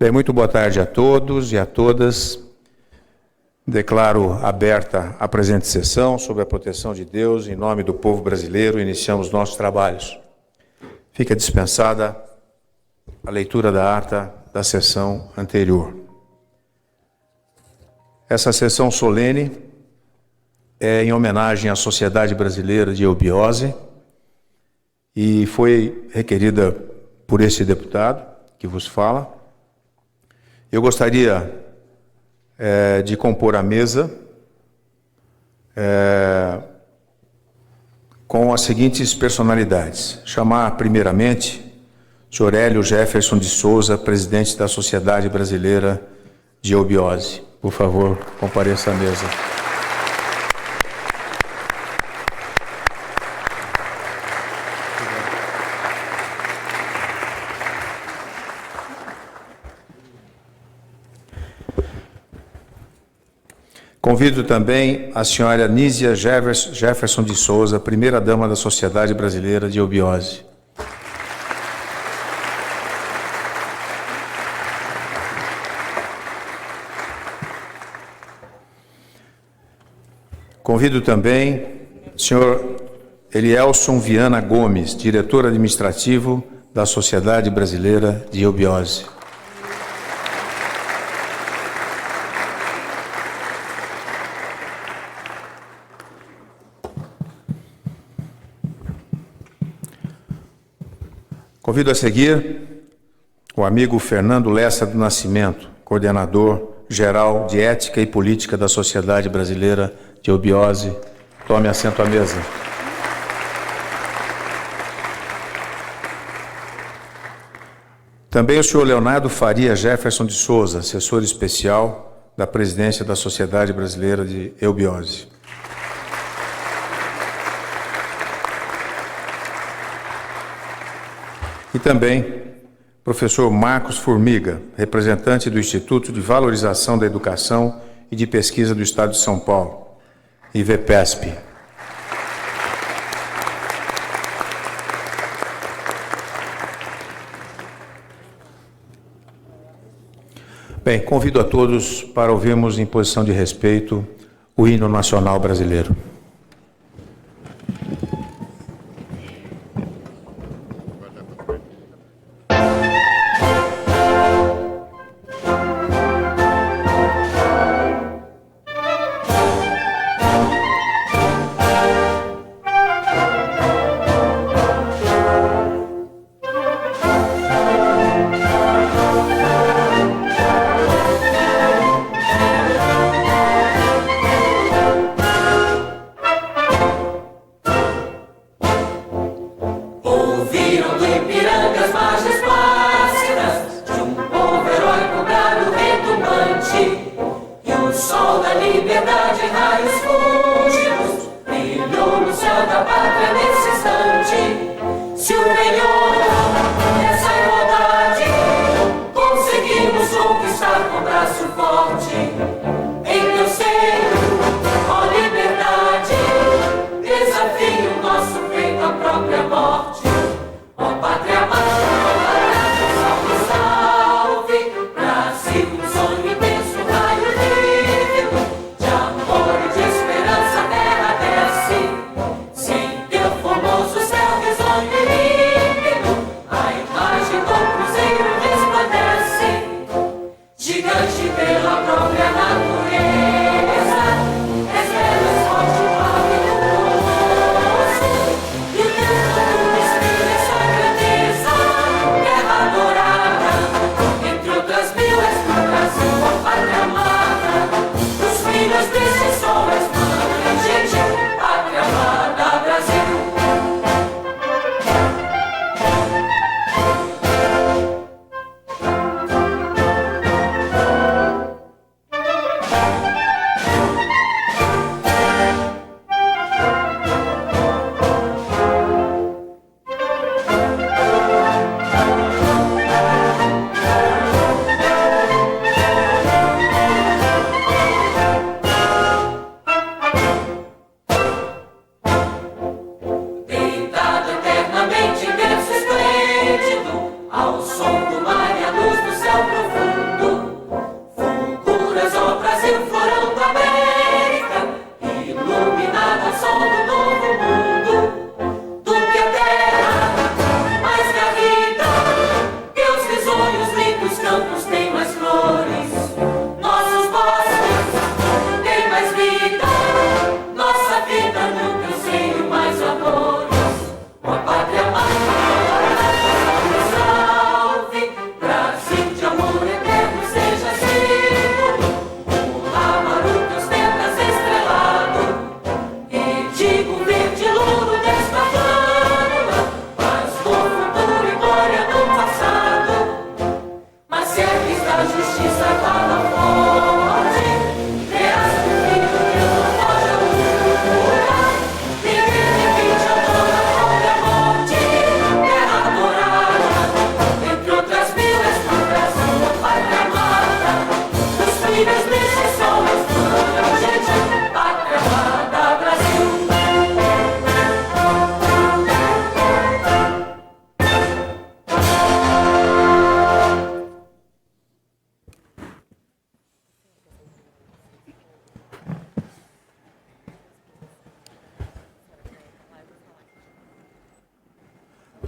Bem, muito boa tarde a todos e a todas. Declaro aberta a presente sessão, sob a proteção de Deus, em nome do povo brasileiro, iniciamos nossos trabalhos. Fica dispensada a leitura da ata da sessão anterior. Essa sessão solene é em homenagem à Sociedade Brasileira de Eubiose e foi requerida por esse deputado que vos fala. Eu gostaria de compor a mesa com as seguintes personalidades. Chamar primeiramente o senhor Hélio Jefferson de Souza, presidente da Sociedade Brasileira de Eubiose. Por favor, compareça à mesa. Convido também a senhora Nízia Jefferson de Souza, primeira-dama da Sociedade Brasileira de Eubiose. Convido também o senhor Elielson Viana Gomes, diretor administrativo da Sociedade Brasileira de Eubiose. Convido a seguir o amigo Fernando Lessa do Nascimento, coordenador geral de Ética e Política da Sociedade Brasileira de Eubiose. Tome assento à mesa. Também o senhor Leonardo Faria Jefferson de Souza, assessor especial da presidência da Sociedade Brasileira de Eubiose. E também professor Marcos Formiga, representante do Instituto de Valorização da Educação e de Pesquisa do Estado de São Paulo, IVPESP. Bem, convido a todos para ouvirmos em posição de respeito o hino nacional brasileiro.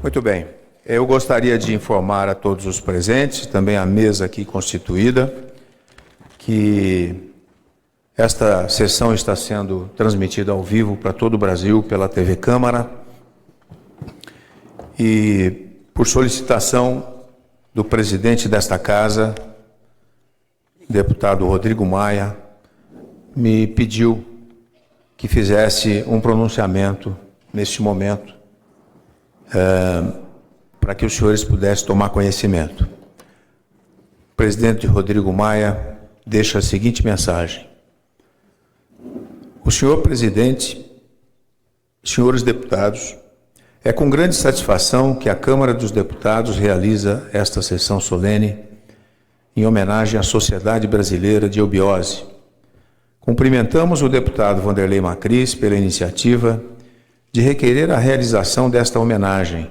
Muito bem. Eu gostaria de informar a todos os presentes, também a mesa aqui constituída, que esta sessão está sendo transmitida ao vivo para todo o Brasil pela TV Câmara e, por solicitação do presidente desta casa, deputado Rodrigo Maia, me pediu que fizesse um pronunciamento neste momento, para que os senhores pudessem tomar conhecimento. O presidente Rodrigo Maia deixa a seguinte mensagem. O senhor presidente, senhores deputados, é com grande satisfação que a Câmara dos Deputados realiza esta sessão solene em homenagem à Sociedade Brasileira de Eubiose. Cumprimentamos o deputado Vanderlei Macris pela iniciativa de requerer a realização desta homenagem,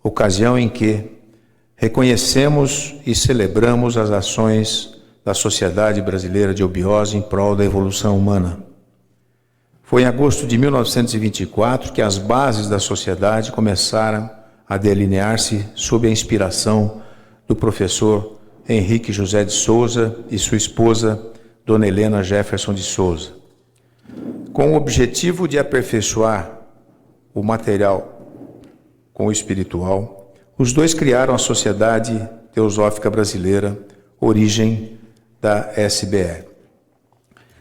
ocasião em que reconhecemos e celebramos as ações da Sociedade Brasileira de Eubiose em prol da evolução humana. Foi em agosto de 1924 que as bases da sociedade começaram a delinear-se sob a inspiração do professor Henrique José de Souza e sua esposa, Dona Helena Jefferson de Souza. Com o objetivo de aperfeiçoar o material com o espiritual, os dois criaram a Sociedade Teosófica Brasileira, origem da SBE.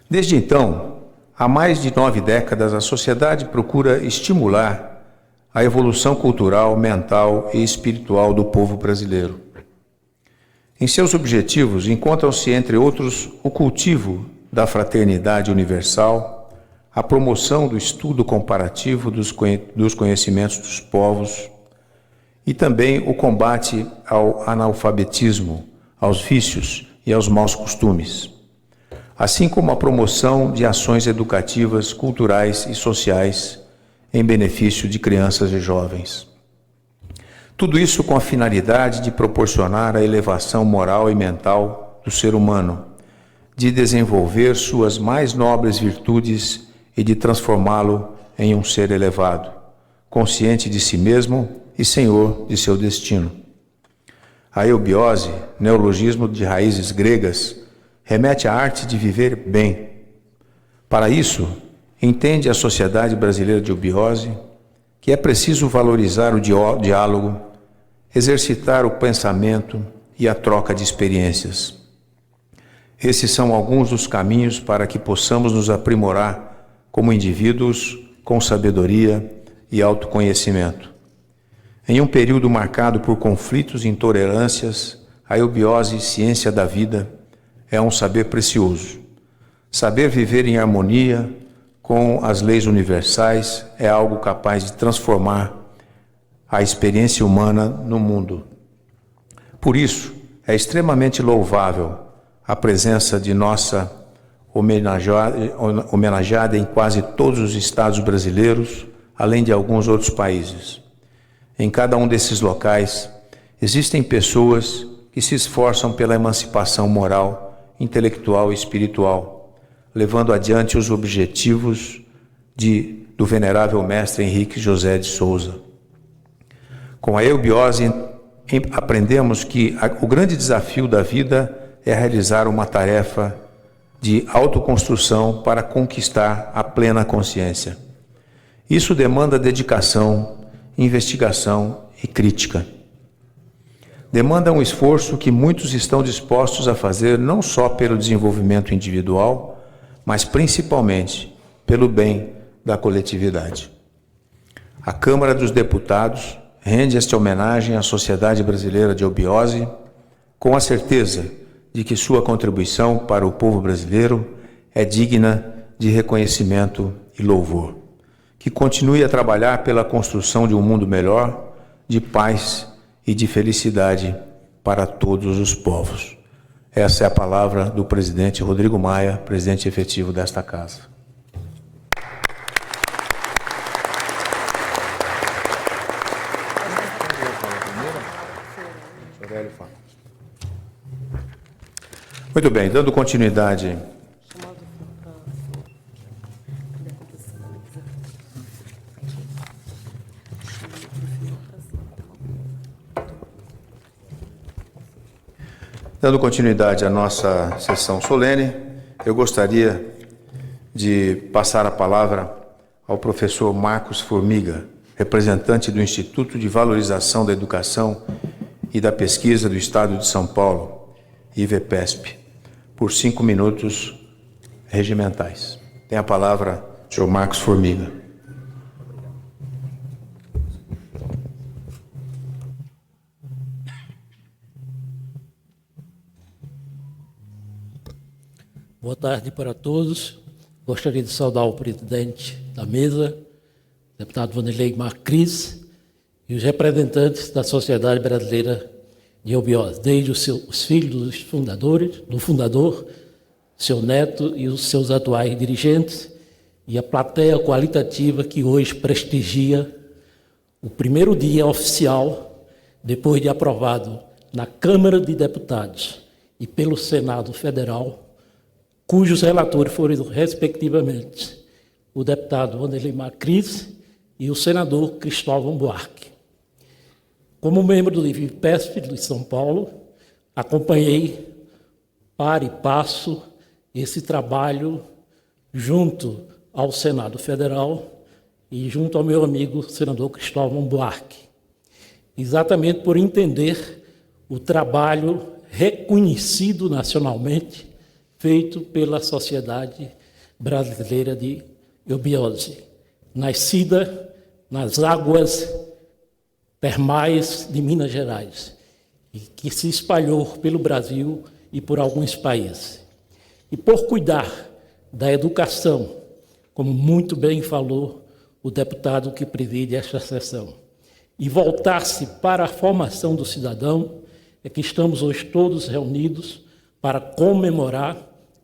Desde então, há mais de 9 décadas, a sociedade procura estimular a evolução cultural, mental e espiritual do povo brasileiro. Em seus objetivos, encontram-se, entre outros, o cultivo da fraternidade universal, a promoção do estudo comparativo dos conhecimentos dos povos e também o combate ao analfabetismo, aos vícios e aos maus costumes, assim como a promoção de ações educativas, culturais e sociais em benefício de crianças e jovens. Tudo isso com a finalidade de proporcionar a elevação moral e mental do ser humano, de desenvolver suas mais nobres virtudes e de transformá-lo em um ser elevado, consciente de si mesmo e senhor de seu destino. A eubiose, neologismo de raízes gregas, remete à arte de viver bem. Para isso, entende a Sociedade Brasileira de Eubiose que é preciso valorizar o diálogo, exercitar o pensamento e a troca de experiências. Esses são alguns dos caminhos para que possamos nos aprimorar como indivíduos com sabedoria e autoconhecimento. Em um período marcado por conflitos e intolerâncias, a eubiose, ciência da vida, é um saber precioso. Saber viver em harmonia com as leis universais é algo capaz de transformar a experiência humana no mundo. Por isso, é extremamente louvável a presença de nossa homenageada em quase todos os estados brasileiros, além de alguns outros países. Em cada um desses locais, existem pessoas que se esforçam pela emancipação moral, intelectual e espiritual, levando adiante os objetivos do venerável mestre Henrique José de Souza. Com a eubiose, aprendemos que o grande desafio da vida é realizar uma tarefa de autoconstrução para conquistar a plena consciência. Isso demanda dedicação, investigação e crítica. Demanda um esforço que muitos estão dispostos a fazer não só pelo desenvolvimento individual, mas principalmente pelo bem da coletividade. A Câmara dos Deputados rende esta homenagem à Sociedade Brasileira de Eubiose, com a certeza de que sua contribuição para o povo brasileiro é digna de reconhecimento e louvor. Que continue a trabalhar pela construção de um mundo melhor, de paz e de felicidade para todos os povos. Essa é a palavra do presidente Rodrigo Maia, presidente efetivo desta casa. Muito bem, dando continuidade Dando continuidade à nossa sessão solene, eu gostaria de passar a palavra ao professor Marcos Formiga, representante do Instituto de Valorização da Educação e da Pesquisa do Estado de São Paulo, IVPESP, por 5 minutos regimentais. Tem a palavra o senhor Marcos Formiga. Boa tarde para todos. Gostaria de saudar o presidente da mesa, deputado Wanderley Macris, e os representantes da Sociedade Brasileira de Eubiose, desde os filhos do fundador, seu neto e os seus atuais dirigentes, e a plateia qualitativa que hoje prestigia o primeiro dia oficial, depois de aprovado na Câmara de Deputados e pelo Senado Federal, cujos relatores foram, respectivamente, o deputado Wanderley Macris e o senador Cristóvão Buarque. Como membro do IVPESP de São Paulo, acompanhei para e passo esse trabalho junto ao Senado Federal e junto ao meu amigo senador Cristóvão Buarque, exatamente por entender o trabalho reconhecido nacionalmente feito pela Sociedade Brasileira de Eubiose, nascida nas águas termais de Minas Gerais, e que se espalhou pelo Brasil e por alguns países. E por cuidar da educação, como muito bem falou o deputado que preside esta sessão, e voltar-se para a formação do cidadão, é que estamos hoje todos reunidos para comemorar,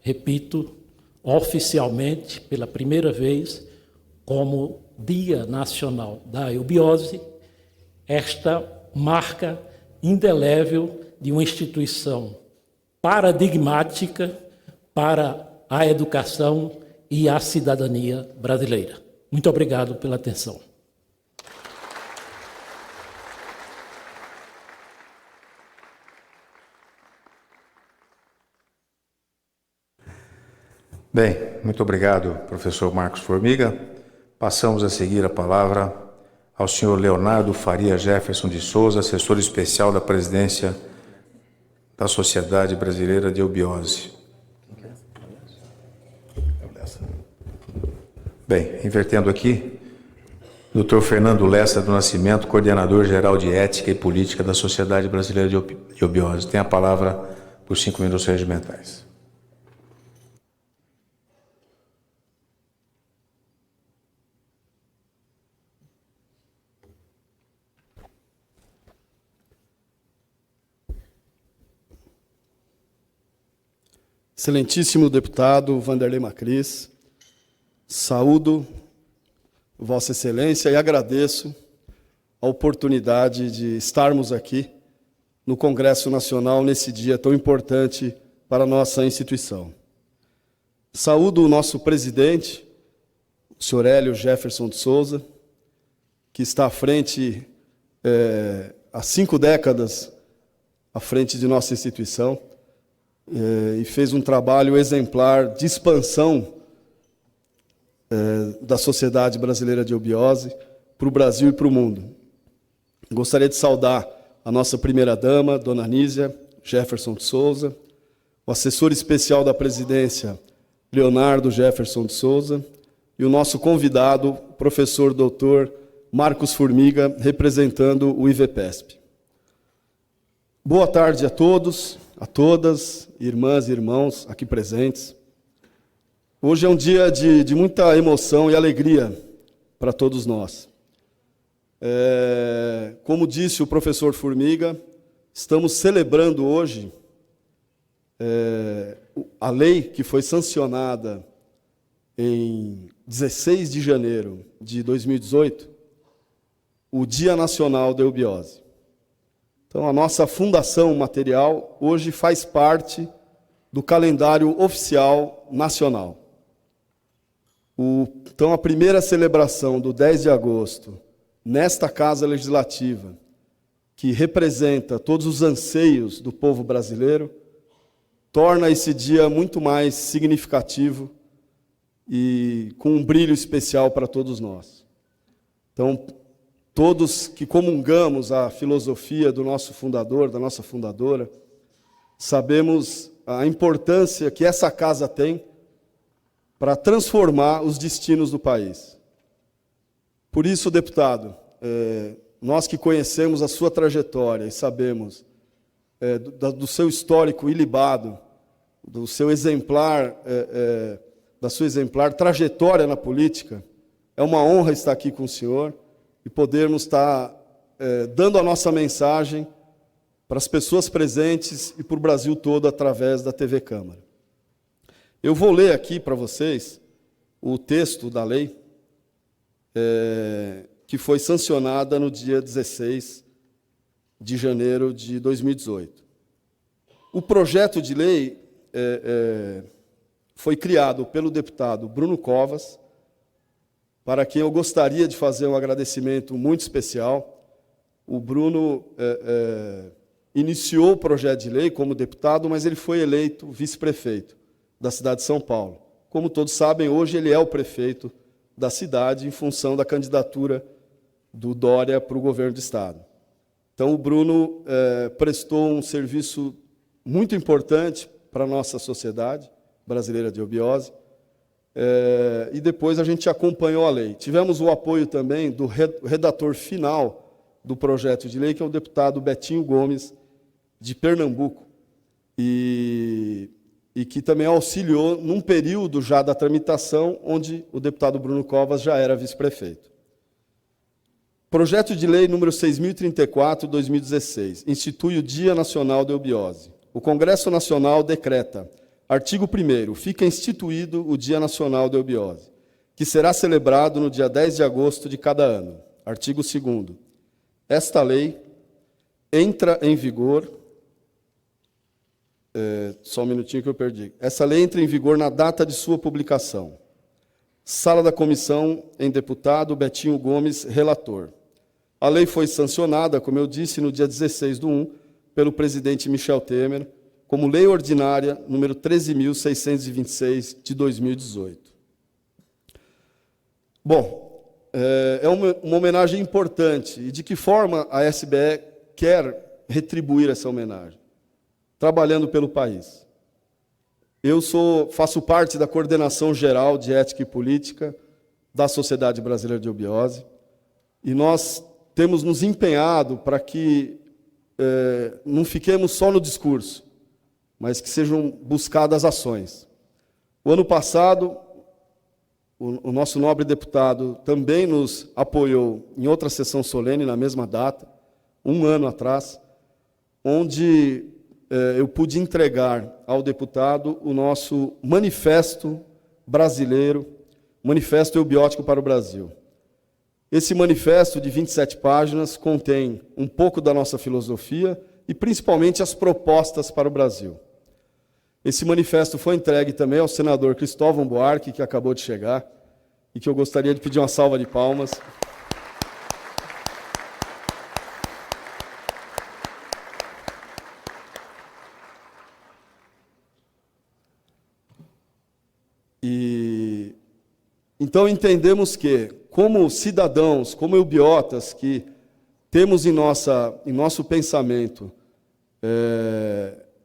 repito, oficialmente, pela primeira vez, como Dia Nacional da Eubiose, esta marca indelével de uma instituição paradigmática para a educação e a cidadania brasileira. Muito obrigado pela atenção. Bem, muito obrigado, professor Marcos Formiga. Passamos a seguir a palavra ao senhor Leonardo Faria Jefferson de Souza, assessor especial da presidência da Sociedade Brasileira de Eubiose. Bem, invertendo aqui, Dr. Fernando Lessa do Nascimento, coordenador-geral de Ética e Política da Sociedade Brasileira de Eubiose. Tem a palavra por 5 minutos regimentais. Excelentíssimo deputado Wanderley Macris, saúdo Vossa Excelência e agradeço a oportunidade de estarmos aqui no Congresso Nacional nesse dia tão importante para a nossa instituição. Saúdo o nosso presidente, o senhor Hélio Jefferson de Souza, que está à frente, há 5 décadas, à frente de nossa instituição, e fez um trabalho exemplar de expansão da Sociedade Brasileira de Eubiose para o Brasil e para o mundo. Gostaria de saudar a nossa primeira-dama, dona Anísia Jefferson de Souza, o assessor especial da presidência, Leonardo Jefferson de Souza, e o nosso convidado, professor doutor Marcos Formiga, representando o IVPESP. Boa tarde a todos, a todas, irmãs e irmãos aqui presentes. Hoje é um dia de muita emoção e alegria para todos nós. Como disse o professor Formiga, estamos celebrando hoje a lei que foi sancionada em 16 de janeiro de 2018, o Dia Nacional da Eubiose. Então, a nossa fundação material hoje faz parte do calendário oficial nacional. Então, a primeira celebração do 10 de agosto, nesta Casa Legislativa, que representa todos os anseios do povo brasileiro, torna esse dia muito mais significativo e com um brilho especial para todos nós. Então, todos que comungamos a filosofia do nosso fundador, da nossa fundadora, sabemos a importância que essa casa tem para transformar os destinos do país. Por isso, deputado, nós que conhecemos a sua trajetória e sabemos do seu histórico ilibado, do seu exemplar, da sua exemplar trajetória na política, é uma honra estar aqui com o senhor e podermos estar dando a nossa mensagem para as pessoas presentes e para o Brasil todo através da TV Câmara. Eu vou ler aqui para vocês o texto da lei que foi sancionada no dia 16 de janeiro de 2018. O projeto de lei foi criado pelo deputado Bruno Covas, para quem eu gostaria de fazer um agradecimento muito especial. O Bruno iniciou o projeto de lei como deputado, mas ele foi eleito vice-prefeito da cidade de São Paulo. Como todos sabem, hoje ele é o prefeito da cidade em função da candidatura do Dória para o governo do estado. Então, o Bruno prestou um serviço muito importante para a nossa sociedade brasileira de obiose, e depois a gente acompanhou a lei. Tivemos o apoio também do redator final do projeto de lei, que é o deputado Betinho Gomes, de Pernambuco, e que também auxiliou num período já da tramitação, onde o deputado Bruno Covas já era vice-prefeito. Projeto de lei número 6.034/2016, institui o Dia Nacional da Eubiose. O Congresso Nacional decreta, artigo 1º, fica instituído o Dia Nacional da Eubiose, que será celebrado no dia 10 de agosto de cada ano. Artigo 2º, esta lei entra em vigor... só um minutinho que eu perdi. Essa lei entra em vigor na data de sua publicação. Sala da comissão, em deputado Betinho Gomes, relator. A lei foi sancionada, como eu disse, no dia 16/1, pelo presidente Michel Temer, como lei ordinária número 13.626 de 2018. Bom, é uma homenagem importante. E de que forma a SBE quer retribuir essa homenagem? Trabalhando pelo país. Eu faço parte da Coordenação Geral de Ética e Política da Sociedade Brasileira de Obiose, e nós temos nos empenhado para que não fiquemos só no discurso, mas que sejam buscadas ações. O ano passado, o nosso nobre deputado também nos apoiou em outra sessão solene, na mesma data, um ano atrás, onde eu pude entregar ao deputado o nosso manifesto brasileiro, Manifesto Eubiótico para o Brasil. Esse manifesto de 27 páginas contém um pouco da nossa filosofia e principalmente as propostas para o Brasil. Esse manifesto foi entregue também ao senador Cristóvão Buarque, que acabou de chegar, e que eu gostaria de pedir uma salva de palmas. Então, entendemos que, como cidadãos, como eubiotas, que temos em nosso pensamento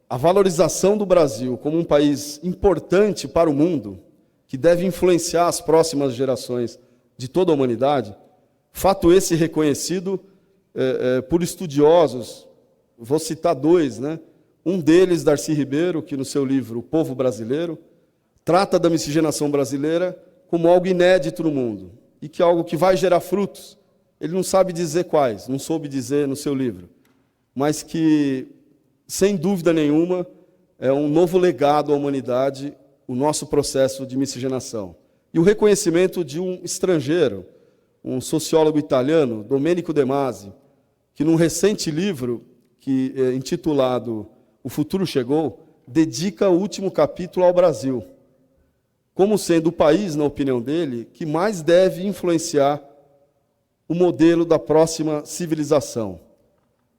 a valorização do Brasil como um país importante para o mundo, que deve influenciar as próximas gerações de toda a humanidade, fato esse reconhecido por estudiosos, vou citar dois, né? Um deles, Darcy Ribeiro, que no seu livro O Povo Brasileiro, trata da miscigenação brasileira como algo inédito no mundo, e que é algo que vai gerar frutos. Ele não sabe dizer quais, não soube dizer no seu livro, mas que, sem dúvida nenhuma, é um novo legado à humanidade, o nosso processo de miscigenação. E o reconhecimento de um estrangeiro, um sociólogo italiano, Domenico De Masi, que num recente livro, intitulado O Futuro Chegou, dedica o último capítulo ao Brasil, como sendo o país, na opinião dele, que mais deve influenciar o modelo da próxima civilização,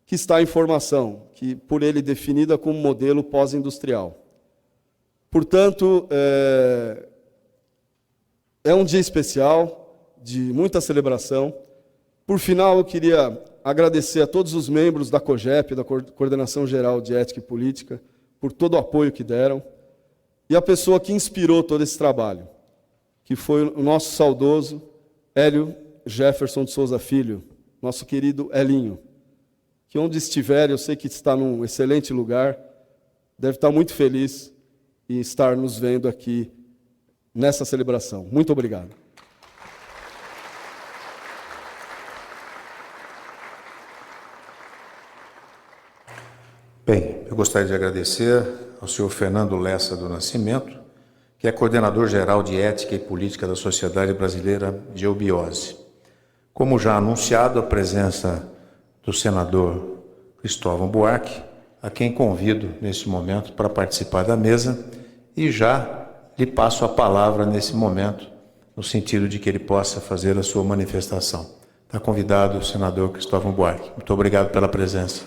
que está em formação, que por ele definida como modelo pós-industrial. Portanto, é um dia especial, de muita celebração. Por final, eu queria agradecer a todos os membros da COGEP, da Coordenação Geral de Ética e Política, por todo o apoio que deram, e a pessoa que inspirou todo esse trabalho, que foi o nosso saudoso Hélio Jefferson de Souza Filho, nosso querido Elinho, que onde estiver, eu sei que está num excelente lugar, deve estar muito feliz em estar nos vendo aqui nessa celebração. Muito obrigado. Bem, eu gostaria de agradecer ao senhor Fernando Lessa do Nascimento, que é coordenador geral de Ética e Política da Sociedade Brasileira de Eubiose. Como já anunciado, a presença do senador Cristóvão Buarque, a quem convido nesse momento para participar da mesa, e já lhe passo a palavra nesse momento, no sentido de que ele possa fazer a sua manifestação. Está convidado o senador Cristóvão Buarque. Muito obrigado pela presença.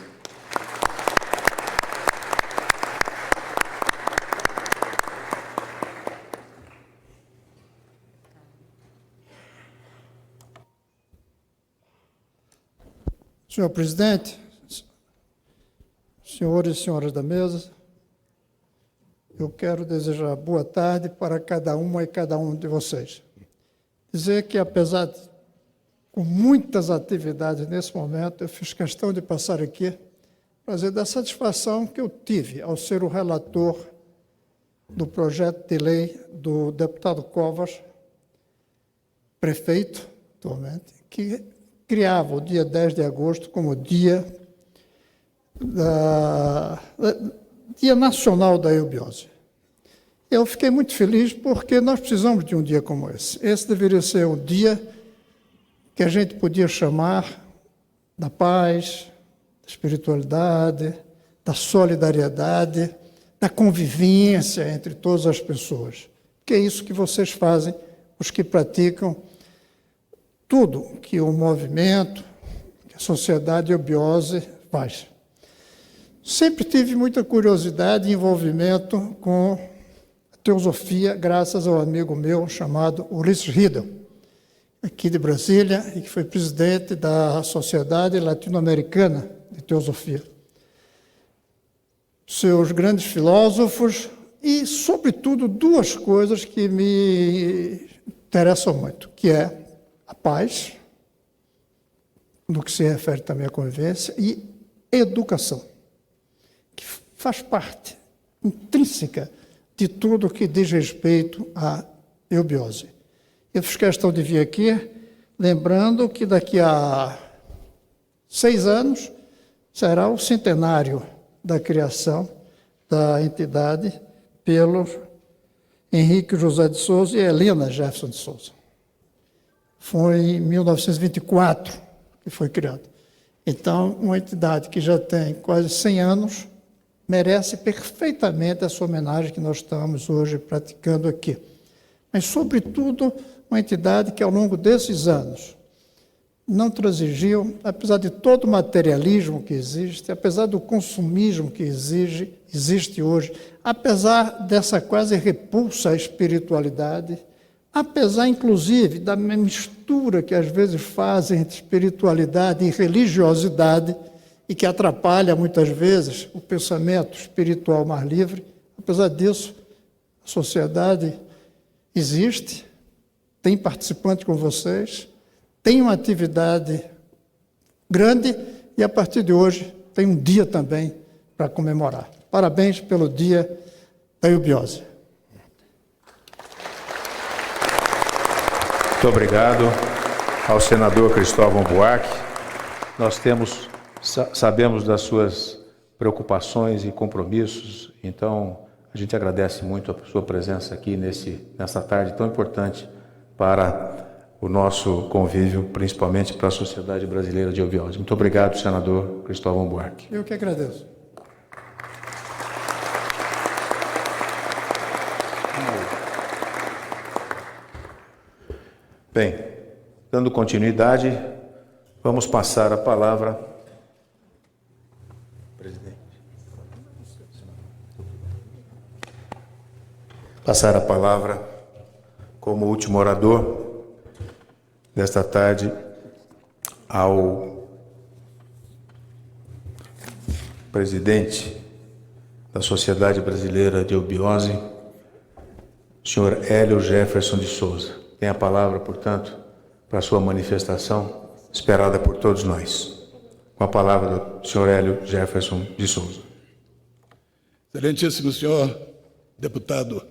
Senhor presidente, senhores e senhoras da mesa, eu quero desejar boa tarde para cada uma e cada um de vocês. Dizer que, apesar de com muitas atividades nesse momento, eu fiz questão de passar aqui para dizer da satisfação que eu tive ao ser o relator do projeto de lei do deputado Covas, prefeito, atualmente, que criava o dia 10 de agosto como Dia Nacional da Eubiose. Eu fiquei muito feliz porque nós precisamos de um dia como esse. Esse deveria ser um dia que a gente podia chamar da paz, da espiritualidade, da solidariedade, da convivência entre todas as pessoas. Que é isso que vocês fazem, os que praticam tudo que o movimento, que a sociedade eubiose faz. Sempre tive muita curiosidade e envolvimento com a teosofia, graças ao amigo meu chamado Ulisses Riedel, aqui de Brasília, e que foi presidente da Sociedade Latino-Americana de Teosofia. Seus grandes filósofos e, sobretudo, duas coisas que me interessam muito, que é a paz, no que se refere também à convivência, e educação, que faz parte intrínseca de tudo que diz respeito à eubiose. Eu fiz questão de vir aqui, lembrando que daqui a 6 anos será o centenário da criação da entidade pelo Henrique José de Souza e Helena Jefferson de Souza. Foi em 1924 que foi criado. Então, uma entidade que já tem quase 100 anos merece perfeitamente essa homenagem que nós estamos hoje praticando aqui. Mas, sobretudo, uma entidade que, ao longo desses anos, não transigiu, apesar de todo o materialismo que existe, apesar do consumismo que existe hoje, apesar dessa quase repulsa à espiritualidade, apesar, inclusive, da mistura que às vezes fazem entre espiritualidade e religiosidade e que atrapalha, muitas vezes, o pensamento espiritual mais livre, apesar disso, a sociedade existe, tem participantes com vocês, tem uma atividade grande e, a partir de hoje, tem um dia também para comemorar. Parabéns pelo Dia da Eubiose. Muito obrigado ao senador Cristóvão Buarque. Nós sabemos das suas preocupações e compromissos, então a gente agradece muito a sua presença aqui nessa tarde tão importante para o nosso convívio, principalmente para a Sociedade Brasileira de Eubiose. Muito obrigado, senador Cristóvão Buarque. Eu que agradeço. Bem, dando continuidade, vamos passar a palavra. Presidente. passar a palavra como último orador desta tarde ao presidente da Sociedade Brasileira de Eubiose, senhor Hélio Jefferson de Souza. Tem a palavra, portanto, para a sua manifestação, esperada por todos nós. Com a palavra do senhor Hélio Jefferson de Souza. Excelentíssimo senhor deputado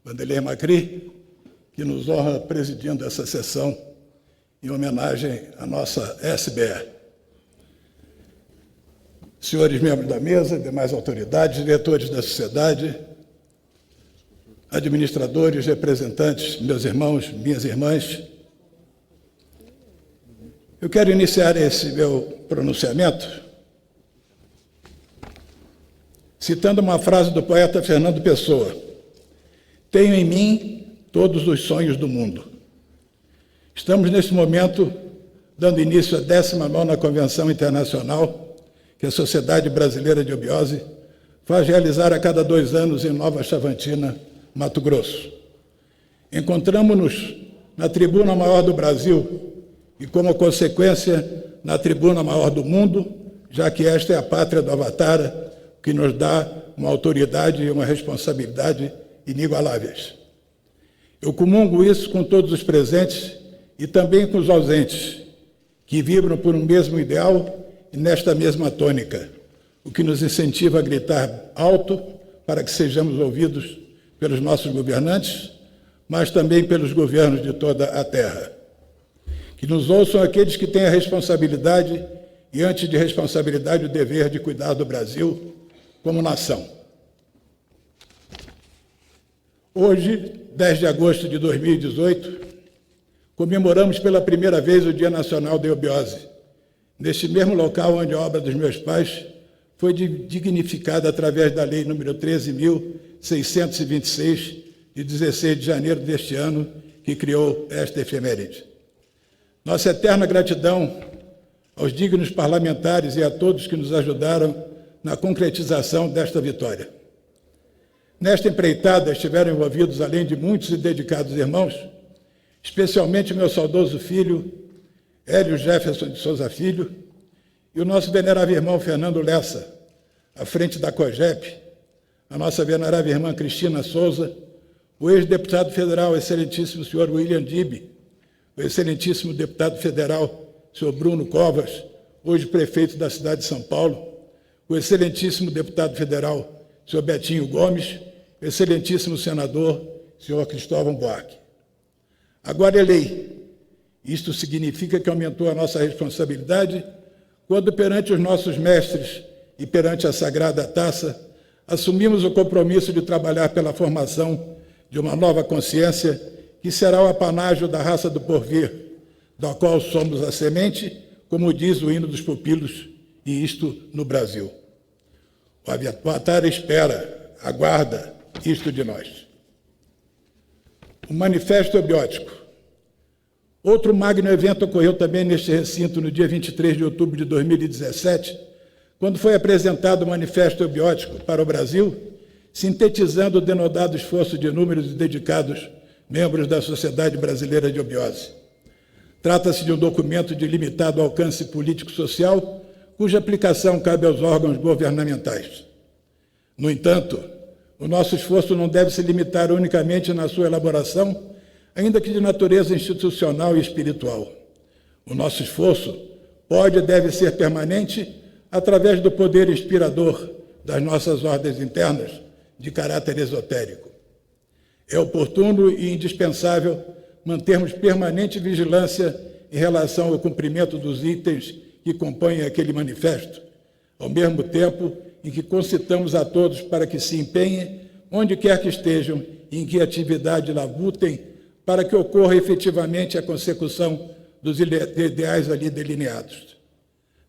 Vanderlei Macri, que nos honra presidindo essa sessão em homenagem à nossa SBE. Senhores membros da mesa, demais autoridades, diretores da sociedade, administradores, representantes, meus irmãos, minhas irmãs, eu quero iniciar esse meu pronunciamento citando uma frase do poeta Fernando Pessoa: tenho em mim todos os sonhos do mundo. Estamos, neste momento, dando início à 19ª Convenção Internacional que a Sociedade Brasileira de Eubiose faz realizar a cada 2 anos em Nova Chavantina, Mato Grosso. Encontramos-nos na tribuna maior do Brasil e, como consequência, na tribuna maior do mundo, já que esta é a pátria do Avatar, que nos dá uma autoridade e uma responsabilidade inigualáveis. Eu comungo isso com todos os presentes e também com os ausentes, que vibram por um mesmo ideal e nesta mesma tônica, o que nos incentiva a gritar alto para que sejamos ouvidos pelos nossos governantes, mas também pelos governos de toda a terra. Que nos ouçam aqueles que têm a responsabilidade e, antes de responsabilidade, o dever de cuidar do Brasil como nação. Hoje, 10 de agosto de 2018, comemoramos pela primeira vez o Dia Nacional da Eubiose, neste mesmo local onde a obra dos meus pais foi dignificada através da Lei nº 13.626, de 16 de janeiro deste ano, que criou esta efeméride. Nossa eterna gratidão aos dignos parlamentares e a todos que nos ajudaram na concretização desta vitória. Nesta empreitada estiveram envolvidos, além de muitos e dedicados irmãos, especialmente meu saudoso filho, Hélio Jefferson de Souza Filho, e o nosso venerável irmão Fernando Lessa, à frente da COGEP, a nossa venerável irmã Cristina Souza, o ex-deputado federal, excelentíssimo senhor William Dibbe, o excelentíssimo deputado federal, senhor Bruno Covas, hoje prefeito da cidade de São Paulo, o excelentíssimo deputado federal, senhor Betinho Gomes, o excelentíssimo senador, senhor Cristóvão Buarque. Agora é lei. Isto significa que aumentou a nossa responsabilidade quando, perante os nossos mestres e perante a Sagrada Taça, assumimos o compromisso de trabalhar pela formação de uma nova consciência que será o apanágio da raça do porvir, da qual somos a semente, como diz o hino dos pupilos, e isto no Brasil. O Avatar espera, aguarda isto de nós. O Manifesto Eubiótico. Outro magno evento ocorreu também neste recinto no dia 23 de outubro de 2017, quando foi apresentado o Manifesto Eubiótico para o Brasil, sintetizando o denodado esforço de inúmeros e dedicados membros da Sociedade Brasileira de Eubiose. Trata-se de um documento de limitado alcance político-social, cuja aplicação cabe aos órgãos governamentais. No entanto, o nosso esforço não deve se limitar unicamente na sua elaboração, ainda que de natureza institucional e espiritual. O nosso esforço pode e deve ser permanente através do poder inspirador das nossas ordens internas, de caráter esotérico. É oportuno e indispensável mantermos permanente vigilância em relação ao cumprimento dos itens que compõem aquele manifesto, ao mesmo tempo em que concitamos a todos para que se empenhem, onde quer que estejam e em que atividade labutem, para que ocorra efetivamente a consecução dos ideais ali delineados.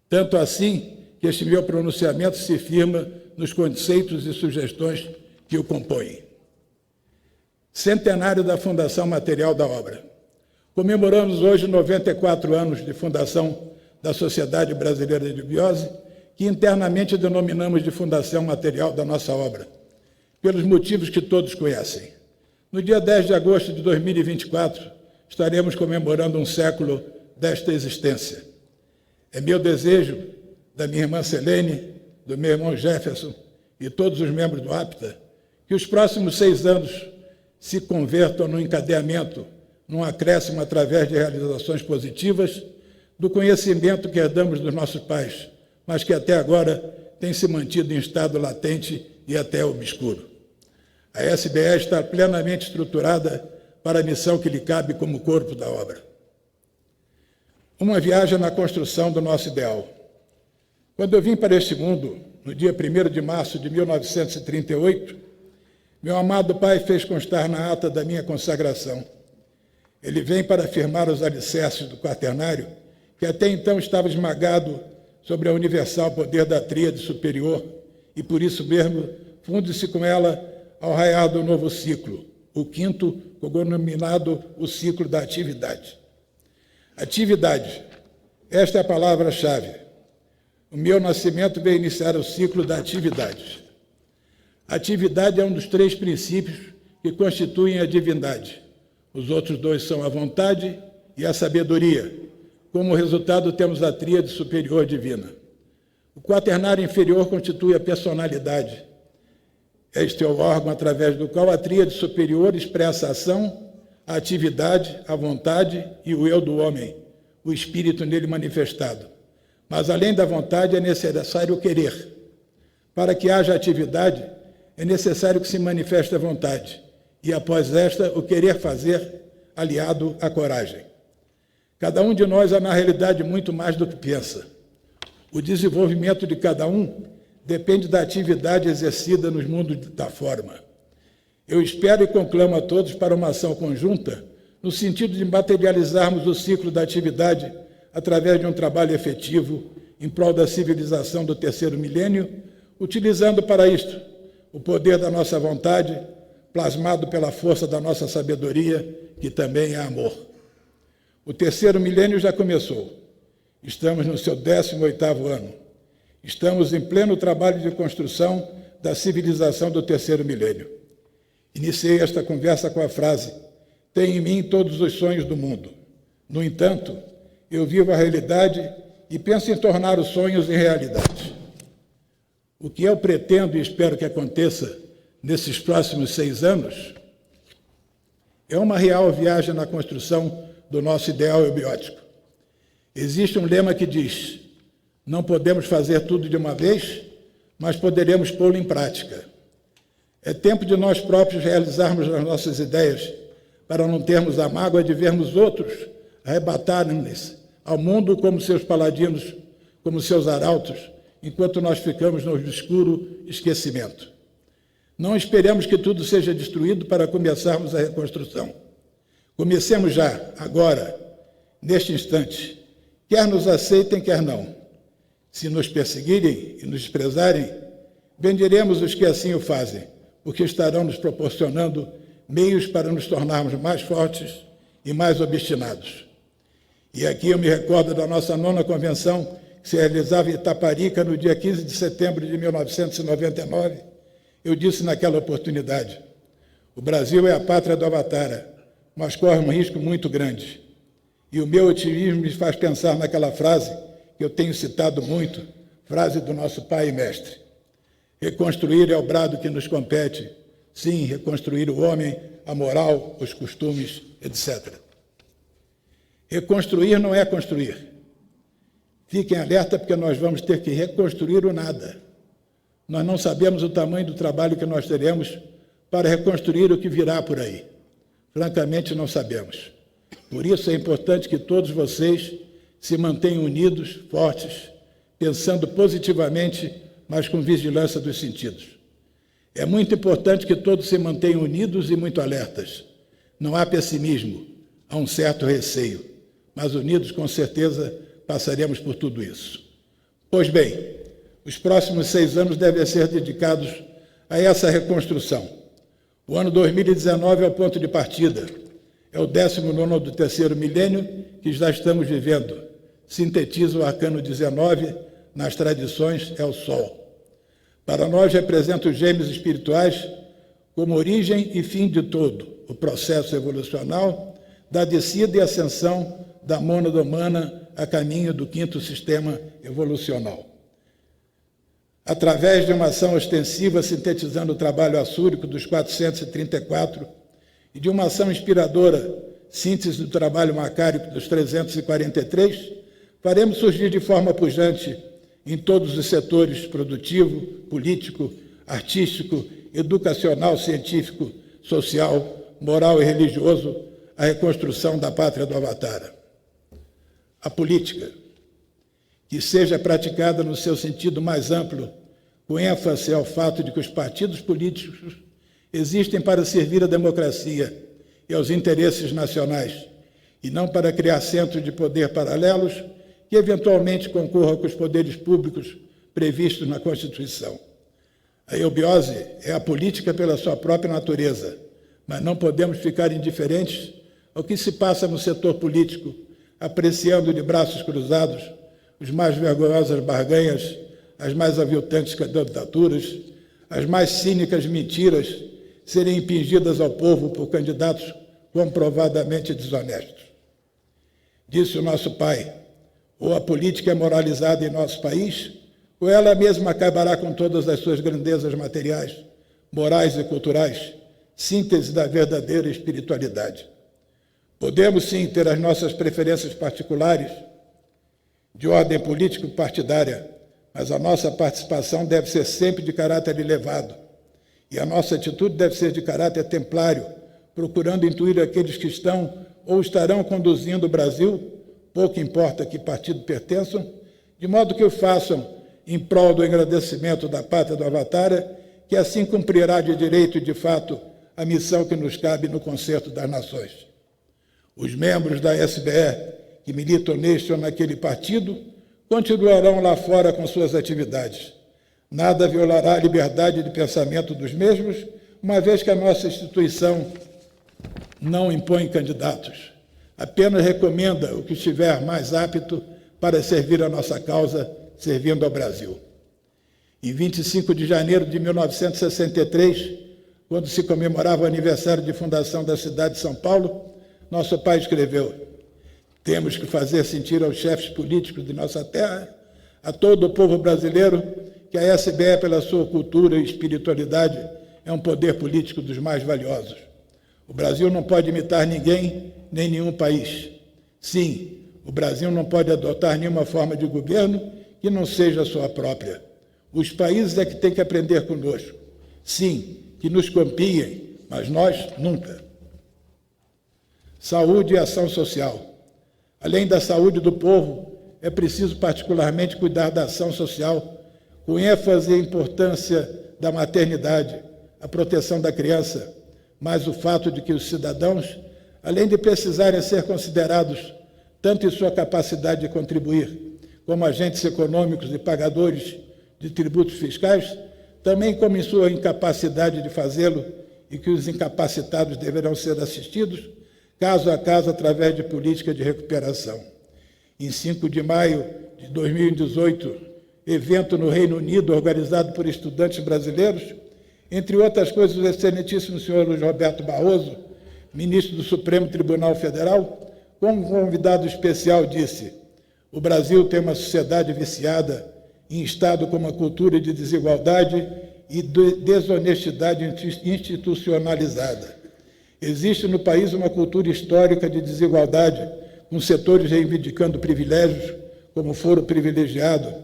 Tanto assim que este meu pronunciamento se firma nos conceitos e sugestões que o compõem. Centenário da Fundação Material da Obra. Comemoramos hoje 94 anos de fundação da Sociedade Brasileira de Eubiose, que internamente denominamos de Fundação Material da nossa obra, pelos motivos que todos conhecem. No dia 10 de agosto de 2024, estaremos comemorando um século desta existência. É meu desejo, da minha irmã Selene, do meu irmão Jefferson e todos os membros do APTA, que os próximos 6 anos se convertam no encadeamento, num acréscimo através de realizações positivas do conhecimento que herdamos dos nossos pais, mas que até agora tem se mantido em estado latente e até obscuro. A SBE está plenamente estruturada para a missão que lhe cabe como corpo da obra. Uma viagem na construção do nosso ideal. Quando eu vim para este mundo, no dia 1º de março de 1938, meu amado pai fez constar na ata da minha consagração. Ele vem para afirmar os alicerces do quaternário, que até então estava esmagado sobre a universal poder da tríade superior, e por isso mesmo funde-se com ela ao raiar do novo ciclo, o 5º, cognominado o ciclo da atividade. Atividade, esta é a palavra-chave. O meu nascimento veio iniciar o ciclo da atividade. A atividade é um dos 3 princípios que constituem a divindade. Os outros 2 são a vontade e a sabedoria. Como resultado, temos a tríade superior divina. O quaternário inferior constitui a personalidade. Este é o órgão através do qual a tríade superior expressa a ação, a atividade, a vontade e o eu do homem, o espírito nele manifestado. Mas, além da vontade, é necessário o querer. Para que haja atividade, é necessário que se manifeste a vontade, e, após esta, o querer fazer, aliado à coragem. Cada um de nós é, na realidade, muito mais do que pensa. O desenvolvimento de cada um depende da atividade exercida nos mundos da forma. Eu espero e conclamo a todos para uma ação conjunta, no sentido de materializarmos o ciclo da atividade através de um trabalho efetivo em prol da civilização do 3º milênio, utilizando para isto o poder da nossa vontade, plasmado pela força da nossa sabedoria, que também é amor. O 3º milênio já começou. Estamos no seu 18º ano. Estamos em pleno trabalho de construção da civilização do 3º milênio. Iniciei esta conversa com a frase: tenho em mim todos os sonhos do mundo. No entanto, eu vivo a realidade e penso em tornar os sonhos em realidade. O que eu pretendo e espero que aconteça nesses próximos 6 anos é uma real viagem na construção do nosso ideal eubiótico. Existe um lema que diz: não podemos fazer tudo de uma vez, mas poderemos pô-lo em prática. É tempo de nós próprios realizarmos as nossas ideias, para não termos a mágoa de vermos outros arrebatarem-nos ao mundo como seus paladinos, como seus arautos, enquanto nós ficamos no obscuro esquecimento. Não esperemos que tudo seja destruído para começarmos a reconstrução. Comecemos já, agora, neste instante. Quer nos aceitem, quer não. Se nos perseguirem e nos desprezarem, bendiremos os que assim o fazem, porque estarão nos proporcionando meios para nos tornarmos mais fortes e mais obstinados. E aqui eu me recordo da nossa 9ª convenção, que se realizava em Itaparica no dia 15 de setembro de 1999. Eu disse naquela oportunidade: o Brasil é a pátria do Avatara, mas corre um risco muito grande. E o meu otimismo me faz pensar naquela frase que eu tenho citado muito, frase do nosso pai e mestre: reconstruir é o brado que nos compete. Sim, reconstruir o homem, a moral, os costumes, etc. Reconstruir não é construir. Fiquem alerta, porque nós vamos ter que reconstruir o nada. Nós não sabemos o tamanho do trabalho que nós teremos para reconstruir o que virá por aí. Francamente, não sabemos. Por isso é importante que todos vocês se mantenham unidos, fortes, pensando positivamente, mas com vigilância dos sentidos. É muito importante que todos se mantenham unidos e muito alertas. Não há pessimismo, há um certo receio, mas unidos, com certeza, passaremos por tudo isso. Pois bem, os próximos 6 anos devem ser dedicados a essa reconstrução. O ano 2019 é o ponto de partida. É o 19º do 3º milênio que já estamos vivendo. Sintetiza o arcano 19, nas tradições é o Sol. Para nós representa os gêmeos espirituais como origem e fim de todo, o processo evolucional da descida e ascensão da mônada humana a caminho do quinto sistema evolucional. Através de uma ação ostensiva sintetizando o trabalho assúrico dos 434 e de uma ação inspiradora, síntese do trabalho macárico dos 343, faremos surgir de forma pujante em todos os setores produtivo, político, artístico, educacional, científico, social, moral e religioso a reconstrução da pátria do Avatara. A política, que seja praticada no seu sentido mais amplo, com ênfase ao fato de que os partidos políticos existem para servir a democracia e aos interesses nacionais, e não para criar centros de poder paralelos que eventualmente concorram com os poderes públicos previstos na Constituição. A eubiose é a política pela sua própria natureza, mas não podemos ficar indiferentes ao que se passa no setor político, apreciando de braços cruzados os mais vergonhosas barganhas, as mais aviltantes candidaturas, as mais cínicas mentiras serem impingidas ao povo por candidatos comprovadamente desonestos. Disse o nosso pai: ou a política é moralizada em nosso país, ou ela mesma acabará com todas as suas grandezas materiais, morais e culturais, síntese da verdadeira espiritualidade. Podemos, sim, ter as nossas preferências particulares, de ordem político-partidária, mas a nossa participação deve ser sempre de caráter elevado, e a nossa atitude deve ser de caráter templário, procurando intuir aqueles que estão ou estarão conduzindo o Brasil, pouco importa a que partido pertençam, de modo que o façam em prol do engrandecimento da pátria do Avatara, que assim cumprirá de direito e de fato a missão que nos cabe no concerto das nações. Os membros da SBE que militam neste ou naquele partido continuarão lá fora com suas atividades. Nada violará a liberdade de pensamento dos mesmos, uma vez que a nossa instituição não impõe candidatos, apenas recomenda o que estiver mais apto para servir a nossa causa, servindo ao Brasil. Em 25 de janeiro de 1963, quando se comemorava o aniversário de fundação da cidade de São Paulo, nosso pai escreveu: temos que fazer sentir aos chefes políticos de nossa terra, a todo o povo brasileiro, que a SBE, pela sua cultura e espiritualidade, é um poder político dos mais valiosos. O Brasil não pode imitar ninguém, nem nenhum país. Sim, o Brasil não pode adotar nenhuma forma de governo que não seja a sua própria. Os países é que têm que aprender conosco. Sim, que nos copiem, mas nós nunca. Saúde e ação social. Além da saúde do povo, é preciso particularmente cuidar da ação social, com ênfase e importância da maternidade, a proteção da criança, mas o fato de que os cidadãos, além de precisarem ser considerados tanto em sua capacidade de contribuir, como agentes econômicos e pagadores de tributos fiscais, também como em sua incapacidade de fazê-lo, e que os incapacitados deverão ser assistidos, caso a caso, através de política de recuperação. Em 5 de maio de 2018, evento no Reino Unido organizado por estudantes brasileiros, entre outras coisas, o excelentíssimo senhor Luiz Roberto Barroso, ministro do Supremo Tribunal Federal, como convidado especial, disse: o Brasil tem uma sociedade viciada em estado com uma cultura de desigualdade e desonestidade institucionalizada. Existe no país uma cultura histórica de desigualdade, com setores reivindicando privilégios, como foro privilegiado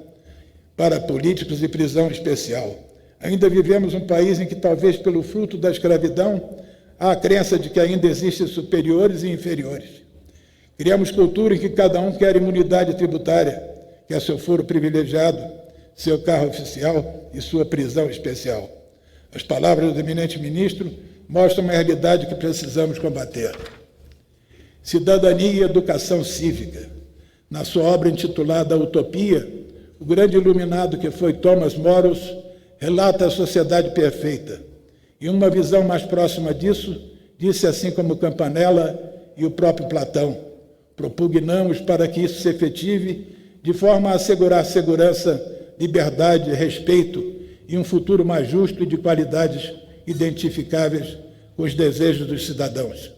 para políticos e prisão especial. Ainda vivemos um país em que, talvez pelo fruto da escravidão, há a crença de que ainda existem superiores e inferiores. Criamos cultura em que cada um quer imunidade tributária, quer seu foro privilegiado, seu carro oficial e sua prisão especial. As palavras do eminente ministro mostram uma realidade que precisamos combater. Cidadania e educação cívica. Na sua obra intitulada Utopia, o grande iluminado que foi Thomas Moros relata a sociedade perfeita. E uma visão mais próxima disso, disse assim como Campanella e o próprio Platão: propugnamos para que isso se efetive de forma a assegurar segurança, liberdade, respeito e um futuro mais justo e de qualidades identificáveis com os desejos dos cidadãos.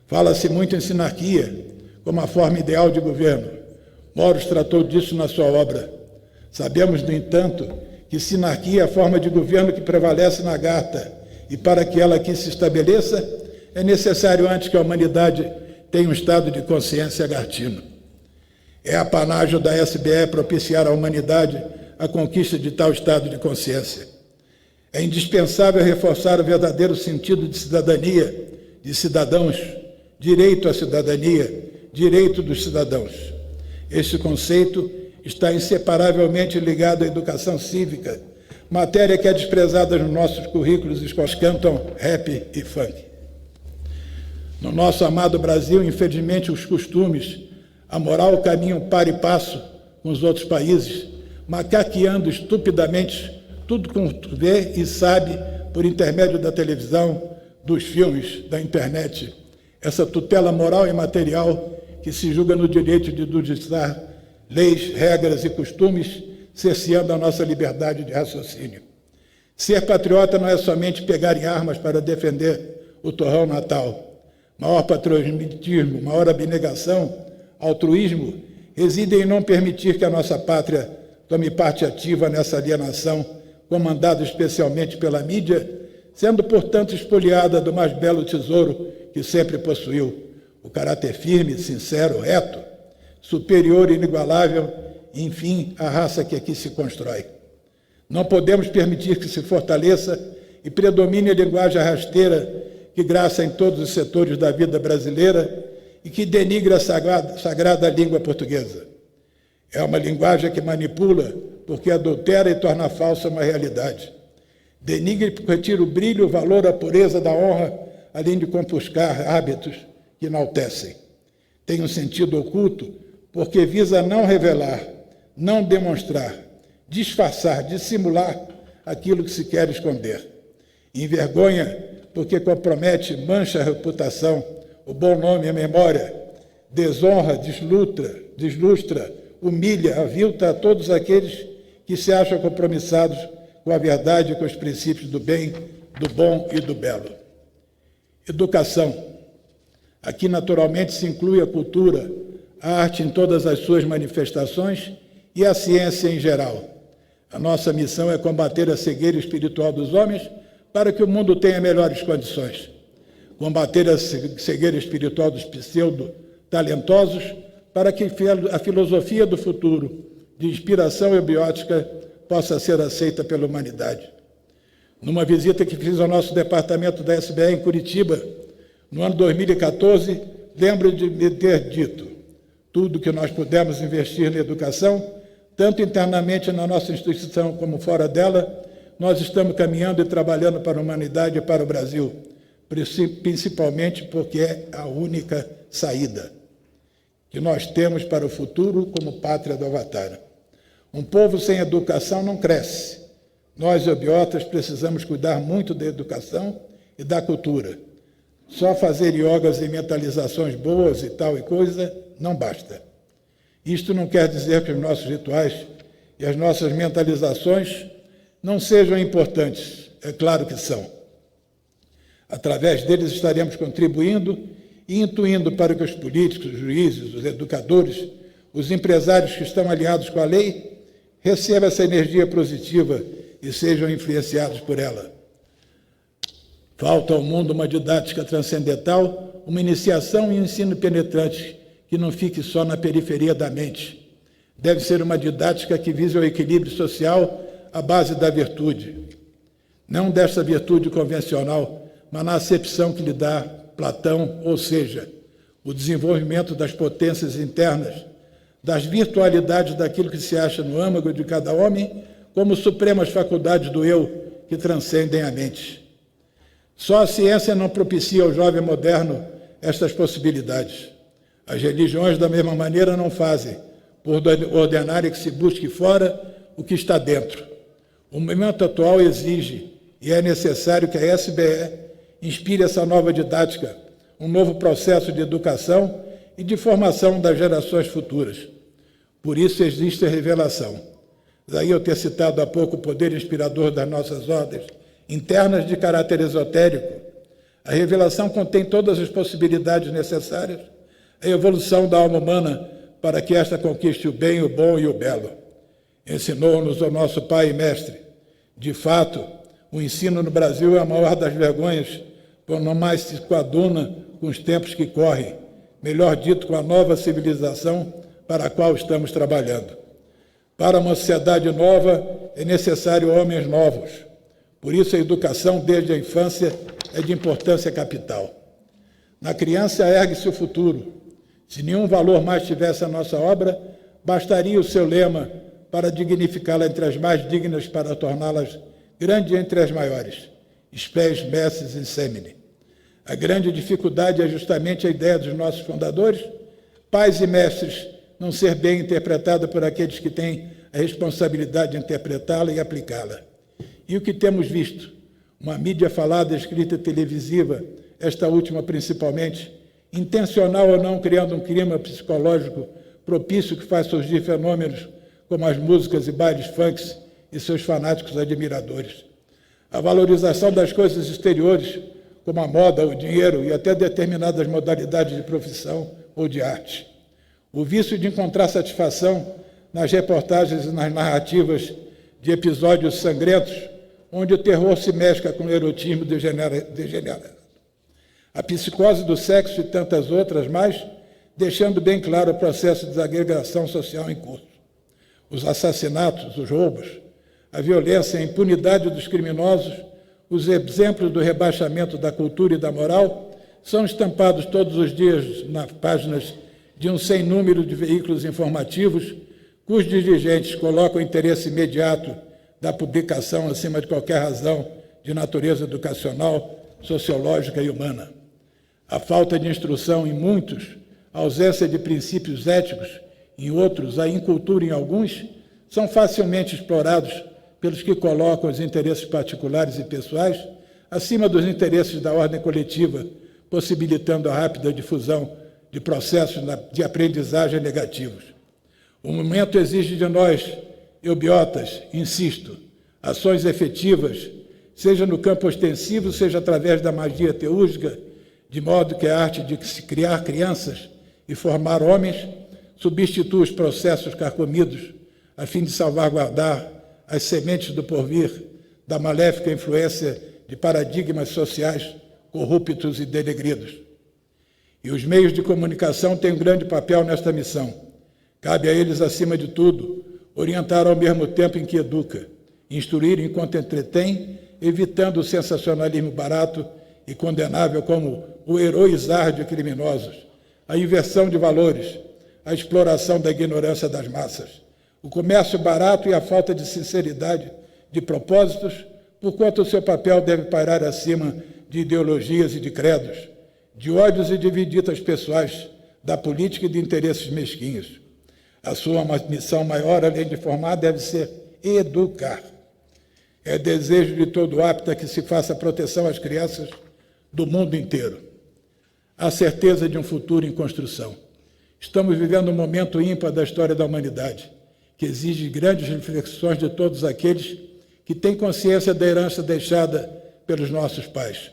Fala-se muito em sinarquia como a forma ideal de governo. Moros tratou disso na sua obra. Sabemos, no entanto, que sinarquia é a forma de governo que prevalece na Garta, e para que ela aqui se estabeleça, é necessário antes que a humanidade tenha um estado de consciência gartino. É apanágio da SBE propiciar à humanidade a conquista de tal estado de consciência. É indispensável reforçar o verdadeiro sentido de cidadania, de cidadãos, direito à cidadania, direito dos cidadãos. Este conceito está inseparavelmente ligado à educação cívica, matéria que é desprezada nos nossos currículos escolares, cantam rap e funk. No nosso amado Brasil, infelizmente, os costumes, a moral caminham par e passo com os outros países, macaqueando estupidamente tudo quanto vê e sabe por intermédio da televisão, dos filmes, da internet. Essa tutela moral e material que se julga no direito de judicar leis, regras e costumes, cerceando a nossa liberdade de raciocínio. Ser patriota não é somente pegar em armas para defender o torrão natal. Maior patriotismo, maior abnegação, altruísmo, reside em não permitir que a nossa pátria tome parte ativa nessa alienação, comandada especialmente pela mídia, sendo, portanto, espoliada do mais belo tesouro que sempre possuiu, o caráter firme, sincero, reto, superior e inigualável, e, enfim, a raça que aqui se constrói. Não podemos permitir que se fortaleça e predomine a linguagem rasteira que graça em todos os setores da vida brasileira e que denigra a sagrada língua portuguesa. É uma linguagem que manipula porque adultera e torna falsa uma realidade. Denigra porque retira o brilho, o valor, a pureza da honra, além de compuscar hábitos que enaltecem. Tem um sentido oculto porque visa não revelar, não demonstrar, disfarçar, dissimular aquilo que se quer esconder. Envergonha porque compromete, mancha a reputação, o bom nome e a memória, desonra, deslustra, humilha, avilta a todos aqueles que se acham compromissados com a verdade e com os princípios do bem, do bom e do belo. Educação. Aqui, naturalmente, se inclui a cultura, a arte em todas as suas manifestações e a ciência em geral. A nossa missão é combater a cegueira espiritual dos homens para que o mundo tenha melhores condições. Combater a cegueira espiritual dos pseudo-talentosos para que a filosofia do futuro, de inspiração eubiótica, possa ser aceita pela humanidade. Numa visita que fiz ao nosso departamento da SBE em Curitiba, no ano 2014, lembro de me ter dito: tudo que nós pudermos investir na educação, tanto internamente na nossa instituição como fora dela, nós estamos caminhando e trabalhando para a humanidade e para o Brasil, principalmente porque é a única saída que nós temos para o futuro como pátria do Avatar. Um povo sem educação não cresce. Nós, eubiotas, precisamos cuidar muito da educação e da cultura. Só fazer iogas e mentalizações boas e tal e coisa não basta. Isto não quer dizer que os nossos rituais e as nossas mentalizações não sejam importantes. É claro que são. Através deles estaremos contribuindo e intuindo para que os políticos, os juízes, os educadores, os empresários que estão aliados com a lei recebam essa energia positiva e sejam influenciados por ela. Falta ao mundo uma didática transcendental, uma iniciação e um ensino penetrante que não fique só na periferia da mente. Deve ser uma didática que vise o equilíbrio social à base da virtude. Não desta virtude convencional, mas na acepção que lhe dá Platão, ou seja, o desenvolvimento das potências internas, das virtualidades daquilo que se acha no âmago de cada homem, como supremas faculdades do eu que transcendem a mente. Só a ciência não propicia ao jovem moderno estas possibilidades. As religiões, da mesma maneira, não fazem, por ordenarem que se busque fora o que está dentro. O momento atual exige, e é necessário que a SBE inspire essa nova didática, um novo processo de educação e de formação das gerações futuras. Por isso existe a revelação. Daí eu ter citado há pouco o poder inspirador das nossas ordens internas de caráter esotérico. A revelação contém todas as possibilidades necessárias à evolução da alma humana para que esta conquiste o bem, o bom e o belo. Ensinou-nos o nosso Pai e Mestre. De fato, o ensino no Brasil é a maior das vergonhas, por não mais se coaduna com os tempos que correm, melhor dito, com a nova civilização para a qual estamos trabalhando. Para uma sociedade nova, é necessário homens novos. Por isso, a educação desde a infância é de importância capital. Na criança ergue-se o futuro. Se nenhum valor mais tivesse a nossa obra, bastaria o seu lema para dignificá-la entre as mais dignas, para torná-las grande entre as maiores. Spes, mestres e semine. A grande dificuldade é justamente a ideia dos nossos fundadores, pais e mestres, não ser bem interpretada por aqueles que têm a responsabilidade de interpretá-la e aplicá-la. E o que temos visto? Uma mídia falada, escrita e televisiva, esta última principalmente, intencional ou não, criando um clima psicológico propício que faz surgir fenômenos como as músicas e bailes funks e seus fanáticos admiradores. A valorização das coisas exteriores, como a moda, o dinheiro e até determinadas modalidades de profissão ou de arte. O vício de encontrar satisfação nas reportagens e nas narrativas de episódios sangrentos, onde o terror se mescla com o erotismo degenerado. A psicose do sexo e tantas outras mais, deixando bem claro o processo de desagregação social em curso. Os assassinatos, os roubos, a violência, a impunidade dos criminosos, os exemplos do rebaixamento da cultura e da moral são estampados todos os dias nas páginas de um sem número de veículos informativos, cujos dirigentes colocam o interesse imediato da publicação acima de qualquer razão de natureza educacional, sociológica e humana. A falta de instrução em muitos, a ausência de princípios éticos em outros, a incultura em alguns, são facilmente explorados pelos que colocam os interesses particulares e pessoais acima dos interesses da ordem coletiva, possibilitando a rápida difusão de processos de aprendizagem negativos. O momento exige de nós, eubiotas, insisto, ações efetivas, seja no campo ostensivo, seja através da magia teúrgica, de modo que a arte de se criar crianças e formar homens substitua os processos carcomidos a fim de salvaguardar as sementes do porvir da maléfica influência de paradigmas sociais corruptos e denegridos. E os meios de comunicação têm um grande papel nesta missão. Cabe a eles, acima de tudo, orientar ao mesmo tempo em que educa, instruir enquanto entretém, evitando o sensacionalismo barato e condenável como o heroizar de criminosos, a inversão de valores, a exploração da ignorância das massas, o comércio barato e a falta de sinceridade de propósitos, porquanto o seu papel deve pairar acima de ideologias e de credos, de ódios e de vendidas pessoais, da política e de interesses mesquinhos. A sua missão maior, além de formar, deve ser educar. É desejo de todo apto que se faça proteção às crianças do mundo inteiro. A certeza de um futuro em construção. Estamos vivendo um momento ímpar da história da humanidade, que exige grandes reflexões de todos aqueles que têm consciência da herança deixada pelos nossos pais.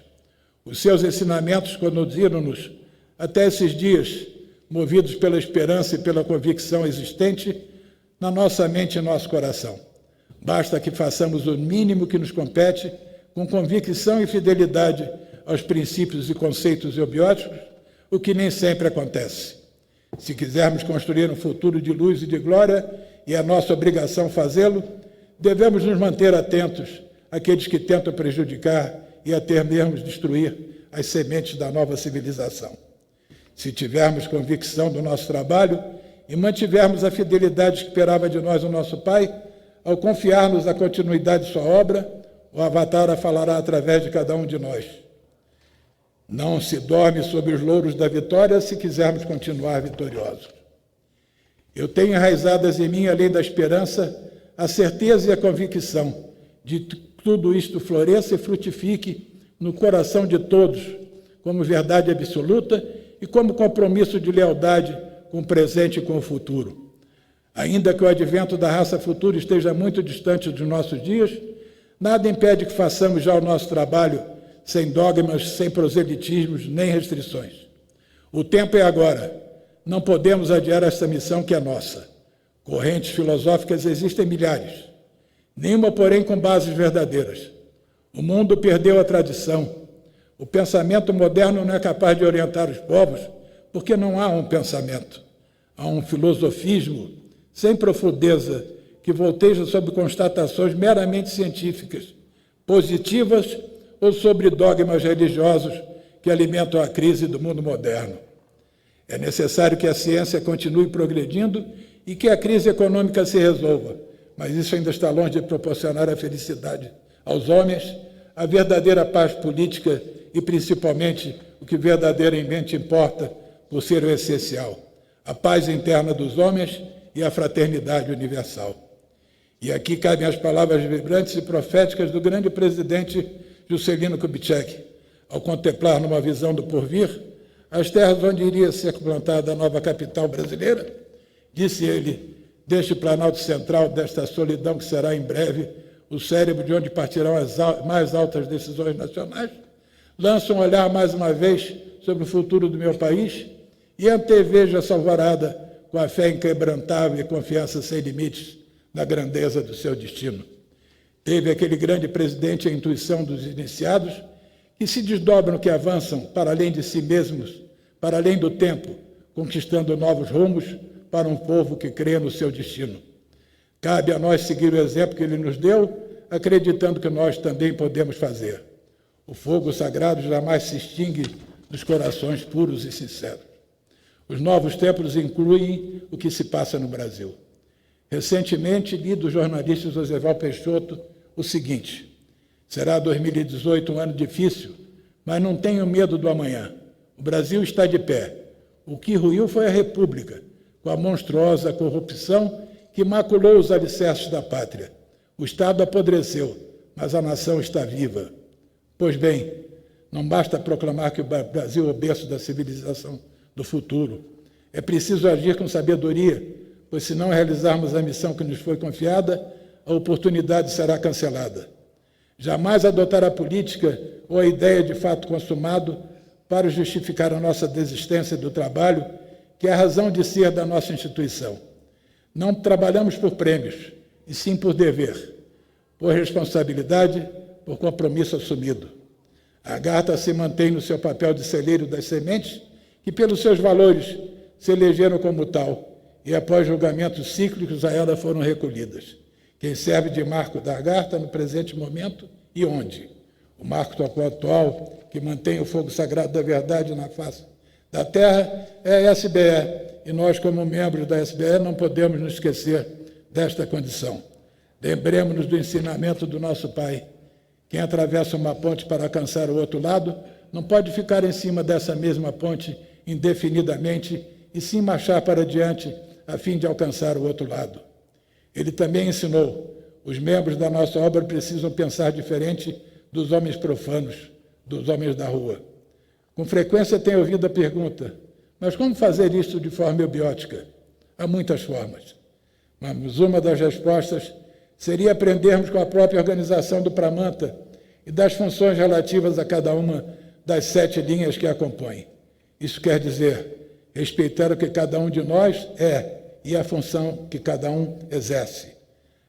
Os seus ensinamentos conduziram-nos até esses dias, movidos pela esperança e pela convicção existente na nossa mente e nosso coração. Basta que façamos o mínimo que nos compete, com convicção e fidelidade aos princípios e conceitos eubióticos, o que nem sempre acontece. Se quisermos construir um futuro de luz e de glória, e é nossa obrigação fazê-lo, devemos nos manter atentos àqueles que tentam prejudicar e até mesmo destruir as sementes da nova civilização. Se tivermos convicção do nosso trabalho e mantivermos a fidelidade que esperava de nós o nosso Pai, ao confiar-nos a continuidade de sua obra, o Avatara falará através de cada um de nós. Não se dorme sobre os louros da vitória se quisermos continuar vitoriosos. Eu tenho enraizadas em mim, além da esperança, a certeza e a convicção de que tudo isto floresça e frutifique no coração de todos, como verdade absoluta e como compromisso de lealdade com o presente e com o futuro. Ainda que o advento da raça futura esteja muito distante dos nossos dias, nada impede que façamos já o nosso trabalho sem dogmas, sem proselitismos, nem restrições. O tempo é agora. Não podemos adiar esta missão que é nossa. Correntes filosóficas existem milhares, nenhuma, porém, com bases verdadeiras. O mundo perdeu a tradição. O pensamento moderno não é capaz de orientar os povos, porque não há um pensamento. Há um filosofismo sem profundeza que volteja sobre constatações meramente científicas, positivas ou sobre dogmas religiosos que alimentam a crise do mundo moderno. É necessário que a ciência continue progredindo e que a crise econômica se resolva, mas isso ainda está longe de proporcionar a felicidade aos homens, a verdadeira paz política e, principalmente, o que verdadeiramente importa por ser o essencial, a paz interna dos homens e a fraternidade universal. E aqui cabem as palavras vibrantes e proféticas do grande presidente Juscelino Kubitschek, ao contemplar numa visão do porvir as terras onde iria ser plantada a nova capital brasileira. Disse ele: deste Planalto Central, desta solidão que será em breve o cérebro de onde partirão as mais altas decisões nacionais, lanço um olhar mais uma vez sobre o futuro do meu país e antevejo essa alvorada com a fé inquebrantável e confiança sem limites na grandeza do seu destino. Teve aquele grande presidente a intuição dos iniciados que se desdobram, que avançam para além de si mesmos, para além do tempo, conquistando novos rumos para um povo que crê no seu destino. Cabe a nós seguir o exemplo que ele nos deu, acreditando que nós também podemos fazer. O fogo sagrado jamais se extingue nos corações puros e sinceros. Os novos tempos incluem o que se passa no Brasil. Recentemente, li do jornalista Josival Peixoto o seguinte: será 2018 um ano difícil, mas não tenho medo do amanhã. O Brasil está de pé. O que ruiu foi a República, com a monstruosa corrupção que maculou os alicerces da pátria. O Estado apodreceu, mas a nação está viva. Pois bem, não basta proclamar que o Brasil é o berço da civilização do futuro. É preciso agir com sabedoria, pois se não realizarmos a missão que nos foi confiada, a oportunidade será cancelada. Jamais adotar a política ou a ideia de fato consumado para justificar a nossa desistência do trabalho, que é a razão de ser da nossa instituição. Não trabalhamos por prêmios, e sim por dever, por responsabilidade, por compromisso assumido. A Agartha se mantém no seu papel de celeiro das sementes, que pelos seus valores se elegeram como tal, e após julgamentos cíclicos a ela foram recolhidas. Quem serve de marco da Agartha no presente momento e onde? O marco atual, que mantém o fogo sagrado da verdade na face da terra, é a SBE, e nós, como membros da SBE, não podemos nos esquecer desta condição. Lembremos-nos do ensinamento do nosso Pai. Quem atravessa uma ponte para alcançar o outro lado não pode ficar em cima dessa mesma ponte indefinidamente e sim marchar para diante a fim de alcançar o outro lado. Ele também ensinou: os membros da nossa obra precisam pensar diferente dos homens profanos, dos homens da rua. Com frequência tenho ouvido a pergunta: mas como fazer isso de forma eubiótica? Há muitas formas. Mas uma das respostas seria aprendermos com a própria organização do Pramanta e das funções relativas a cada uma das 7 linhas que a compõem. Isso quer dizer respeitar o que cada um de nós é e a função que cada um exerce.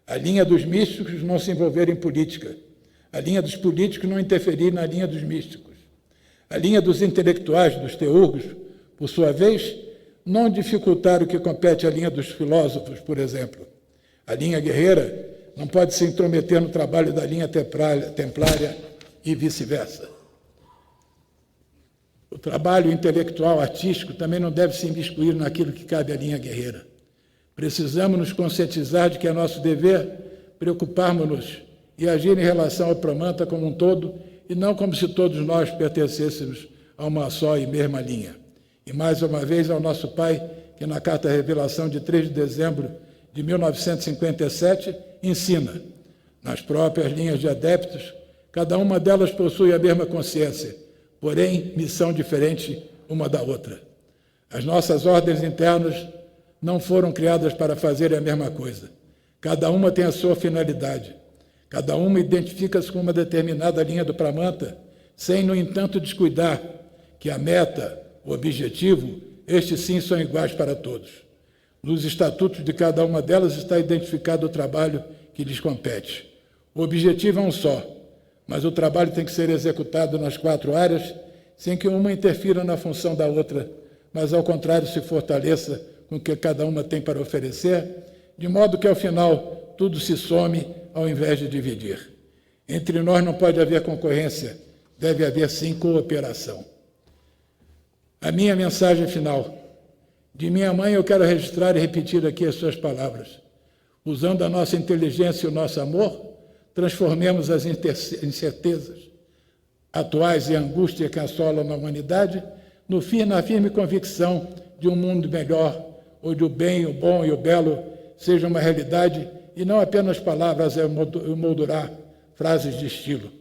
A linha dos místicos não se envolver em política. A linha dos políticos não interferir na linha dos místicos. A linha dos intelectuais, dos teurgos, por sua vez, não dificultar o que compete à linha dos filósofos, por exemplo. A linha guerreira não pode se intrometer no trabalho da linha templária e vice-versa. O trabalho intelectual, artístico, também não deve se imiscuir naquilo que cabe à linha guerreira. Precisamos nos conscientizar de que é nosso dever preocuparmos-nos e agir em relação ao Pramanta como um todo, e não como se todos nós pertencêssemos a uma só e mesma linha. E mais uma vez ao nosso Pai, que na Carta Revelação de 3 de dezembro de 1957 ensina: nas próprias linhas de adeptos, cada uma delas possui a mesma consciência, porém missão diferente uma da outra. As nossas ordens internas não foram criadas para fazer a mesma coisa. Cada uma tem a sua finalidade. Cada uma identifica-se com uma determinada linha do Pramanta, sem, no entanto, descuidar que a meta, o objetivo, estes sim são iguais para todos. Nos estatutos de cada uma delas está identificado o trabalho que lhes compete. O objetivo é um só, mas o trabalho tem que ser executado nas 4 áreas, sem que uma interfira na função da outra, mas, ao contrário, se fortaleça com o que cada uma tem para oferecer, de modo que, ao final, tudo se some ao invés de dividir. Entre nós não pode haver concorrência, deve haver, sim, cooperação. A minha mensagem final. De minha mãe, eu quero registrar e repetir aqui as suas palavras. Usando a nossa inteligência e o nosso amor, transformemos as incertezas atuais e a angústia que assolam na humanidade na firme convicção de um mundo melhor, onde o bem, o bom e o belo sejam uma realidade e não apenas palavras a emoldurar frases de estilo.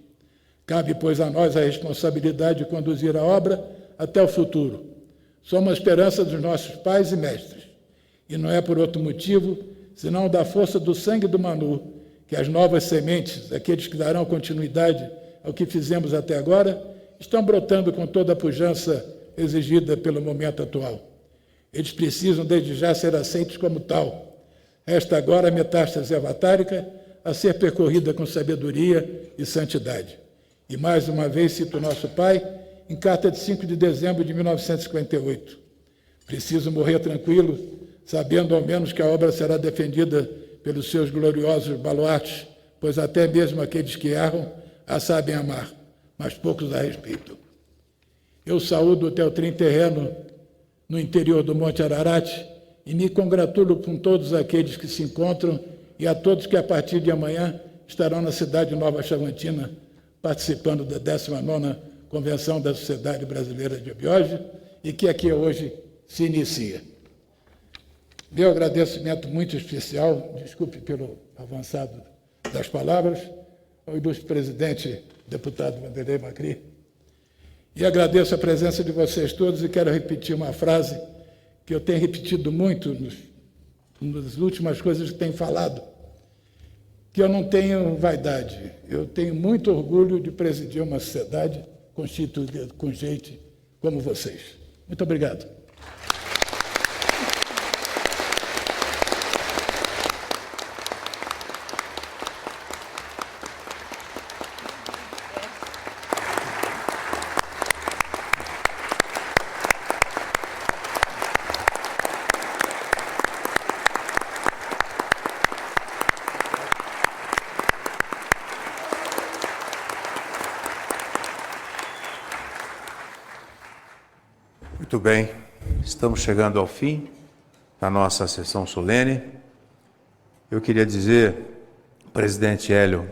Cabe, pois, a nós a responsabilidade de conduzir a obra até o futuro. Somos a esperança dos nossos pais e mestres, e não é por outro motivo, senão da força do sangue do Manu, que as novas sementes, aqueles que darão continuidade ao que fizemos até agora, estão brotando com toda a pujança exigida pelo momento atual. Eles precisam, desde já, ser aceitos como tal. Resta agora a metástase avatárica a ser percorrida com sabedoria e santidade. E, mais uma vez, cito nosso pai, em carta de 5 de dezembro de 1958. Preciso morrer tranquilo, sabendo ao menos que a obra será defendida pelos seus gloriosos baluartes, pois até mesmo aqueles que erram a sabem amar, mas poucos a respeitam. Eu saúdo o Teotrim terreno no interior do Monte Ararat e me congratulo com todos aqueles que se encontram e a todos que, a partir de amanhã, estarão na cidade de Nova Chavantina, participando da 19ª Convenção da Sociedade Brasileira de Obiose e que aqui hoje se inicia. Meu agradecimento muito especial, desculpe pelo avançado das palavras, ao ilustre presidente, deputado Vanderlei Macri, e agradeço a presença de vocês todos e quero repetir uma frase que eu tenho repetido muito nas últimas coisas que tenho falado, que eu não tenho vaidade, eu tenho muito orgulho de presidir uma sociedade constituída com gente como vocês. Muito obrigado. Muito bem, estamos chegando ao fim da nossa sessão solene. Eu queria dizer, presidente Hélio,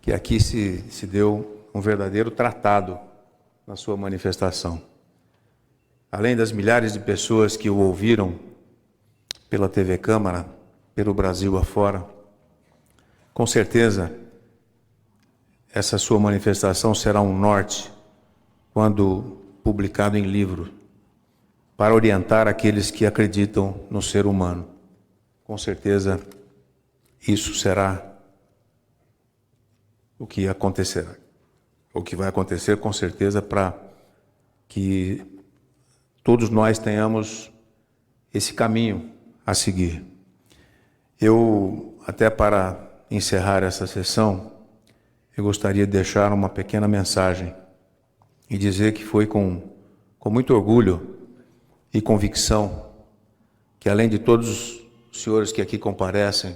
que aqui se deu um verdadeiro tratado na sua manifestação. Além das milhares de pessoas que o ouviram pela TV Câmara, pelo Brasil afora, com certeza essa sua manifestação será um norte quando publicado em livro, para orientar aqueles que acreditam no ser humano. Com certeza, isso será o que acontecerá. O que vai acontecer, com certeza, para que todos nós tenhamos esse caminho a seguir. Eu, até para encerrar essa sessão, eu gostaria de deixar uma pequena mensagem e dizer que foi com muito orgulho e convicção que, além de todos os senhores que aqui comparecem,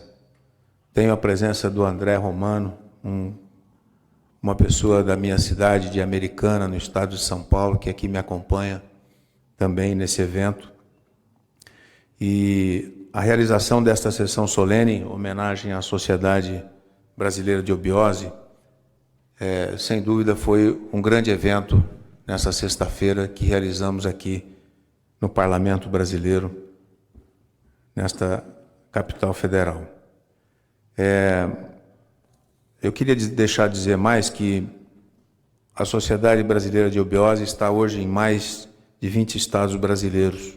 tenho a presença do André Romano, uma pessoa da minha cidade de Americana, no estado de São Paulo, que aqui me acompanha também nesse evento. E a realização desta sessão solene, em homenagem à Sociedade Brasileira de Obiose, sem dúvida foi um grande evento nessa sexta-feira que realizamos aqui no Parlamento Brasileiro, nesta capital federal. Eu queria deixar de dizer mais que a Sociedade Brasileira de Obiose está hoje em mais de 20 estados brasileiros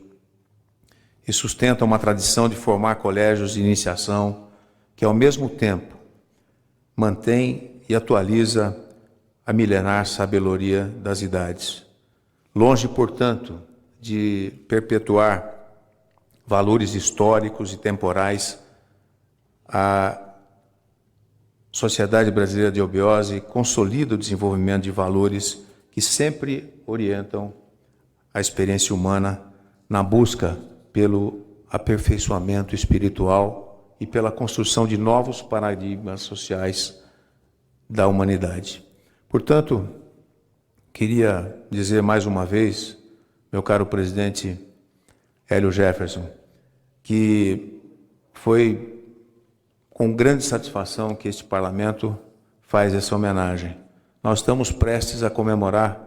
e sustenta uma tradição de formar colégios de iniciação que, ao mesmo tempo, mantém e atualiza a milenar sabedoria das idades. Longe, portanto, de perpetuar valores históricos e temporais, a Sociedade Brasileira de Eubiose consolida o desenvolvimento de valores que sempre orientam a experiência humana na busca pelo aperfeiçoamento espiritual e pela construção de novos paradigmas sociais da humanidade. Portanto, queria dizer mais uma vez, meu caro presidente Hélio Jefferson, que foi com grande satisfação que este parlamento faz essa homenagem. Nós estamos prestes a comemorar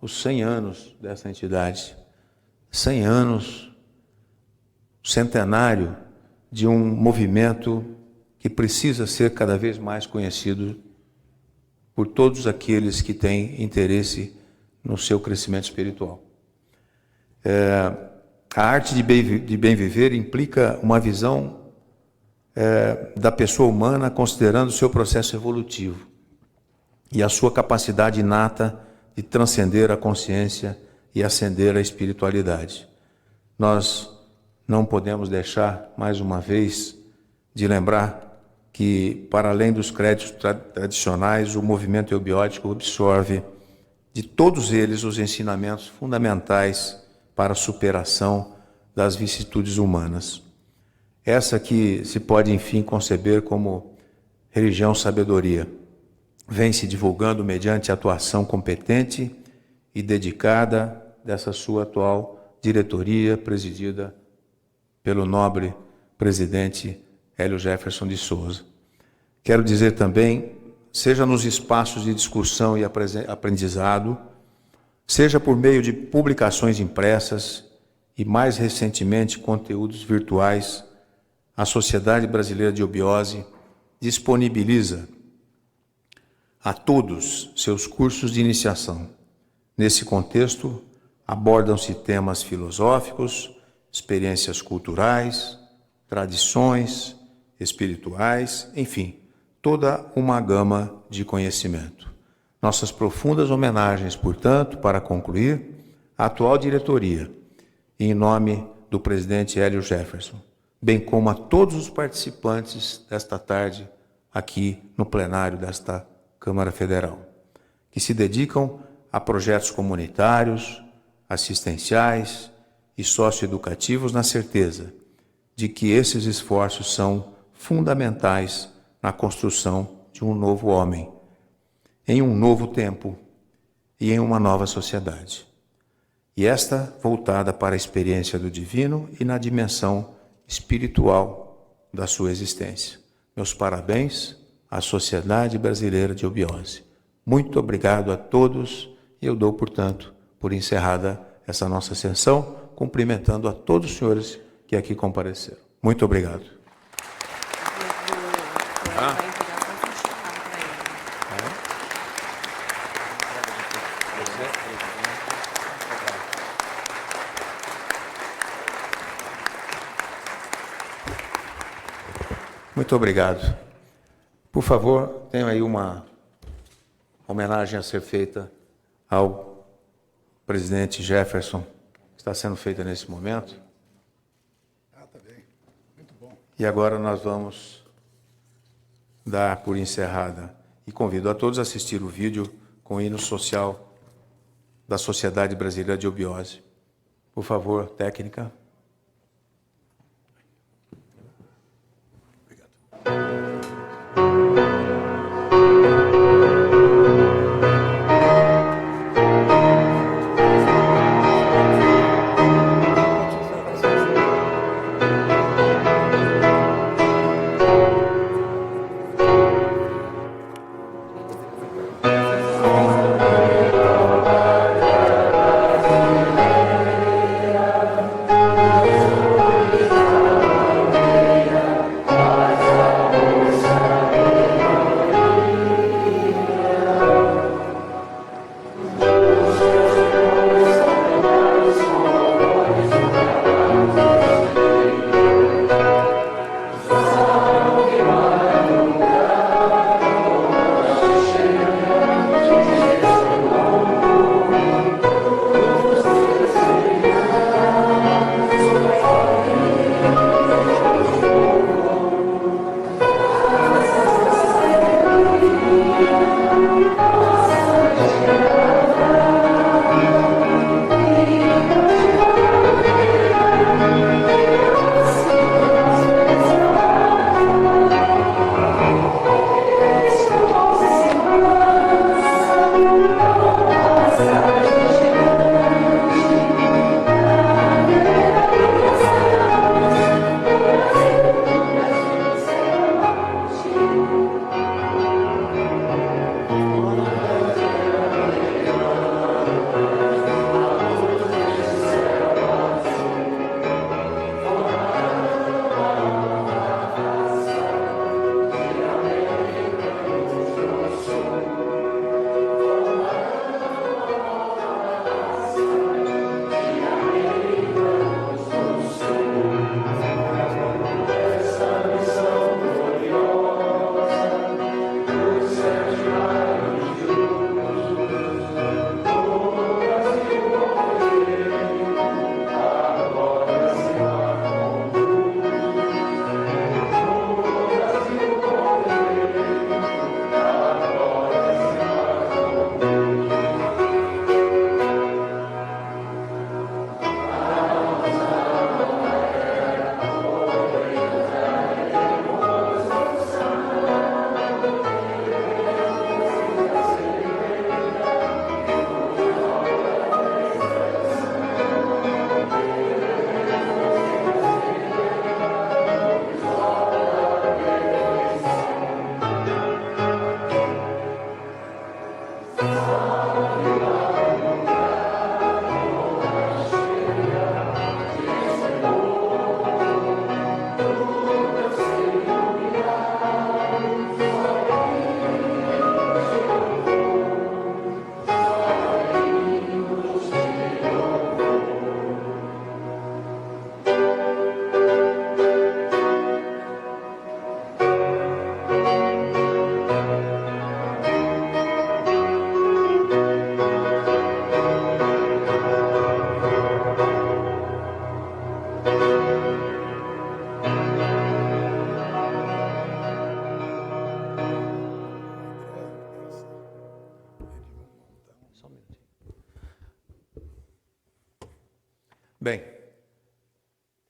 os 100 anos dessa entidade. 100 anos, centenário de um movimento que precisa ser cada vez mais conhecido por todos aqueles que têm interesse no seu crescimento espiritual. A arte de bem viver implica uma visão da pessoa humana considerando o seu processo evolutivo e a sua capacidade inata de transcender a consciência e ascender à espiritualidade. Nós não podemos deixar, mais uma vez, de lembrar que, para além dos créditos tradicionais, o movimento eubiótico absorve de todos eles os ensinamentos fundamentais para a superação das vicissitudes humanas. Essa que se pode, enfim, conceber como religião-sabedoria, vem se divulgando mediante a atuação competente e dedicada dessa sua atual diretoria, presidida pelo nobre presidente Hélio Jefferson de Souza. Quero dizer também, seja nos espaços de discussão e aprendizado, seja por meio de publicações impressas e, mais recentemente, conteúdos virtuais, a Sociedade Brasileira de Eubiose disponibiliza a todos seus cursos de iniciação. Nesse contexto, abordam-se temas filosóficos, experiências culturais, tradições espirituais, enfim, toda uma gama de conhecimento. Nossas profundas homenagens, portanto, para concluir, à atual diretoria, em nome do presidente Hélio Jefferson, bem como a todos os participantes desta tarde aqui no plenário desta Câmara Federal, que se dedicam a projetos comunitários, assistenciais e socioeducativos na certeza de que esses esforços são fundamentais na construção de um novo homem, em um novo tempo e em uma nova sociedade. E esta voltada para a experiência do divino e na dimensão espiritual da sua existência. Meus parabéns à Sociedade Brasileira de Eubiose. Muito obrigado a todos e eu dou, portanto, por encerrada essa nossa sessão, cumprimentando a todos os senhores que aqui compareceram. Muito obrigado. Muito obrigado. Por favor, tenho aí uma homenagem a ser feita ao presidente Jefferson, que está sendo feita nesse momento. Tá bem. Muito bom. E agora nós vamos dar por encerrada. E convido a todos a assistir o vídeo com o hino social da Sociedade Brasileira de Eubiose. Por favor, técnica.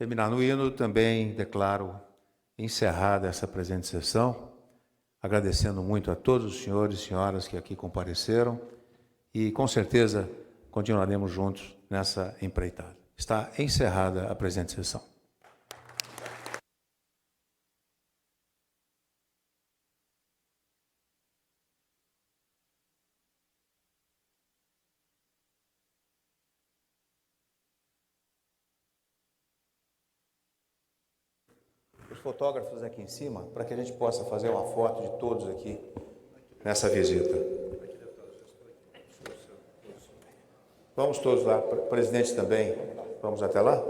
terminar no hino, também declaro encerrada essa presente sessão, agradecendo muito a todos os senhores e senhoras que aqui compareceram e, com certeza, continuaremos juntos nessa empreitada. Está encerrada a presente sessão. Os fotógrafos aqui em cima, para que a gente possa fazer uma foto de todos aqui nessa visita. Vamos todos lá, presidente também, vamos até lá?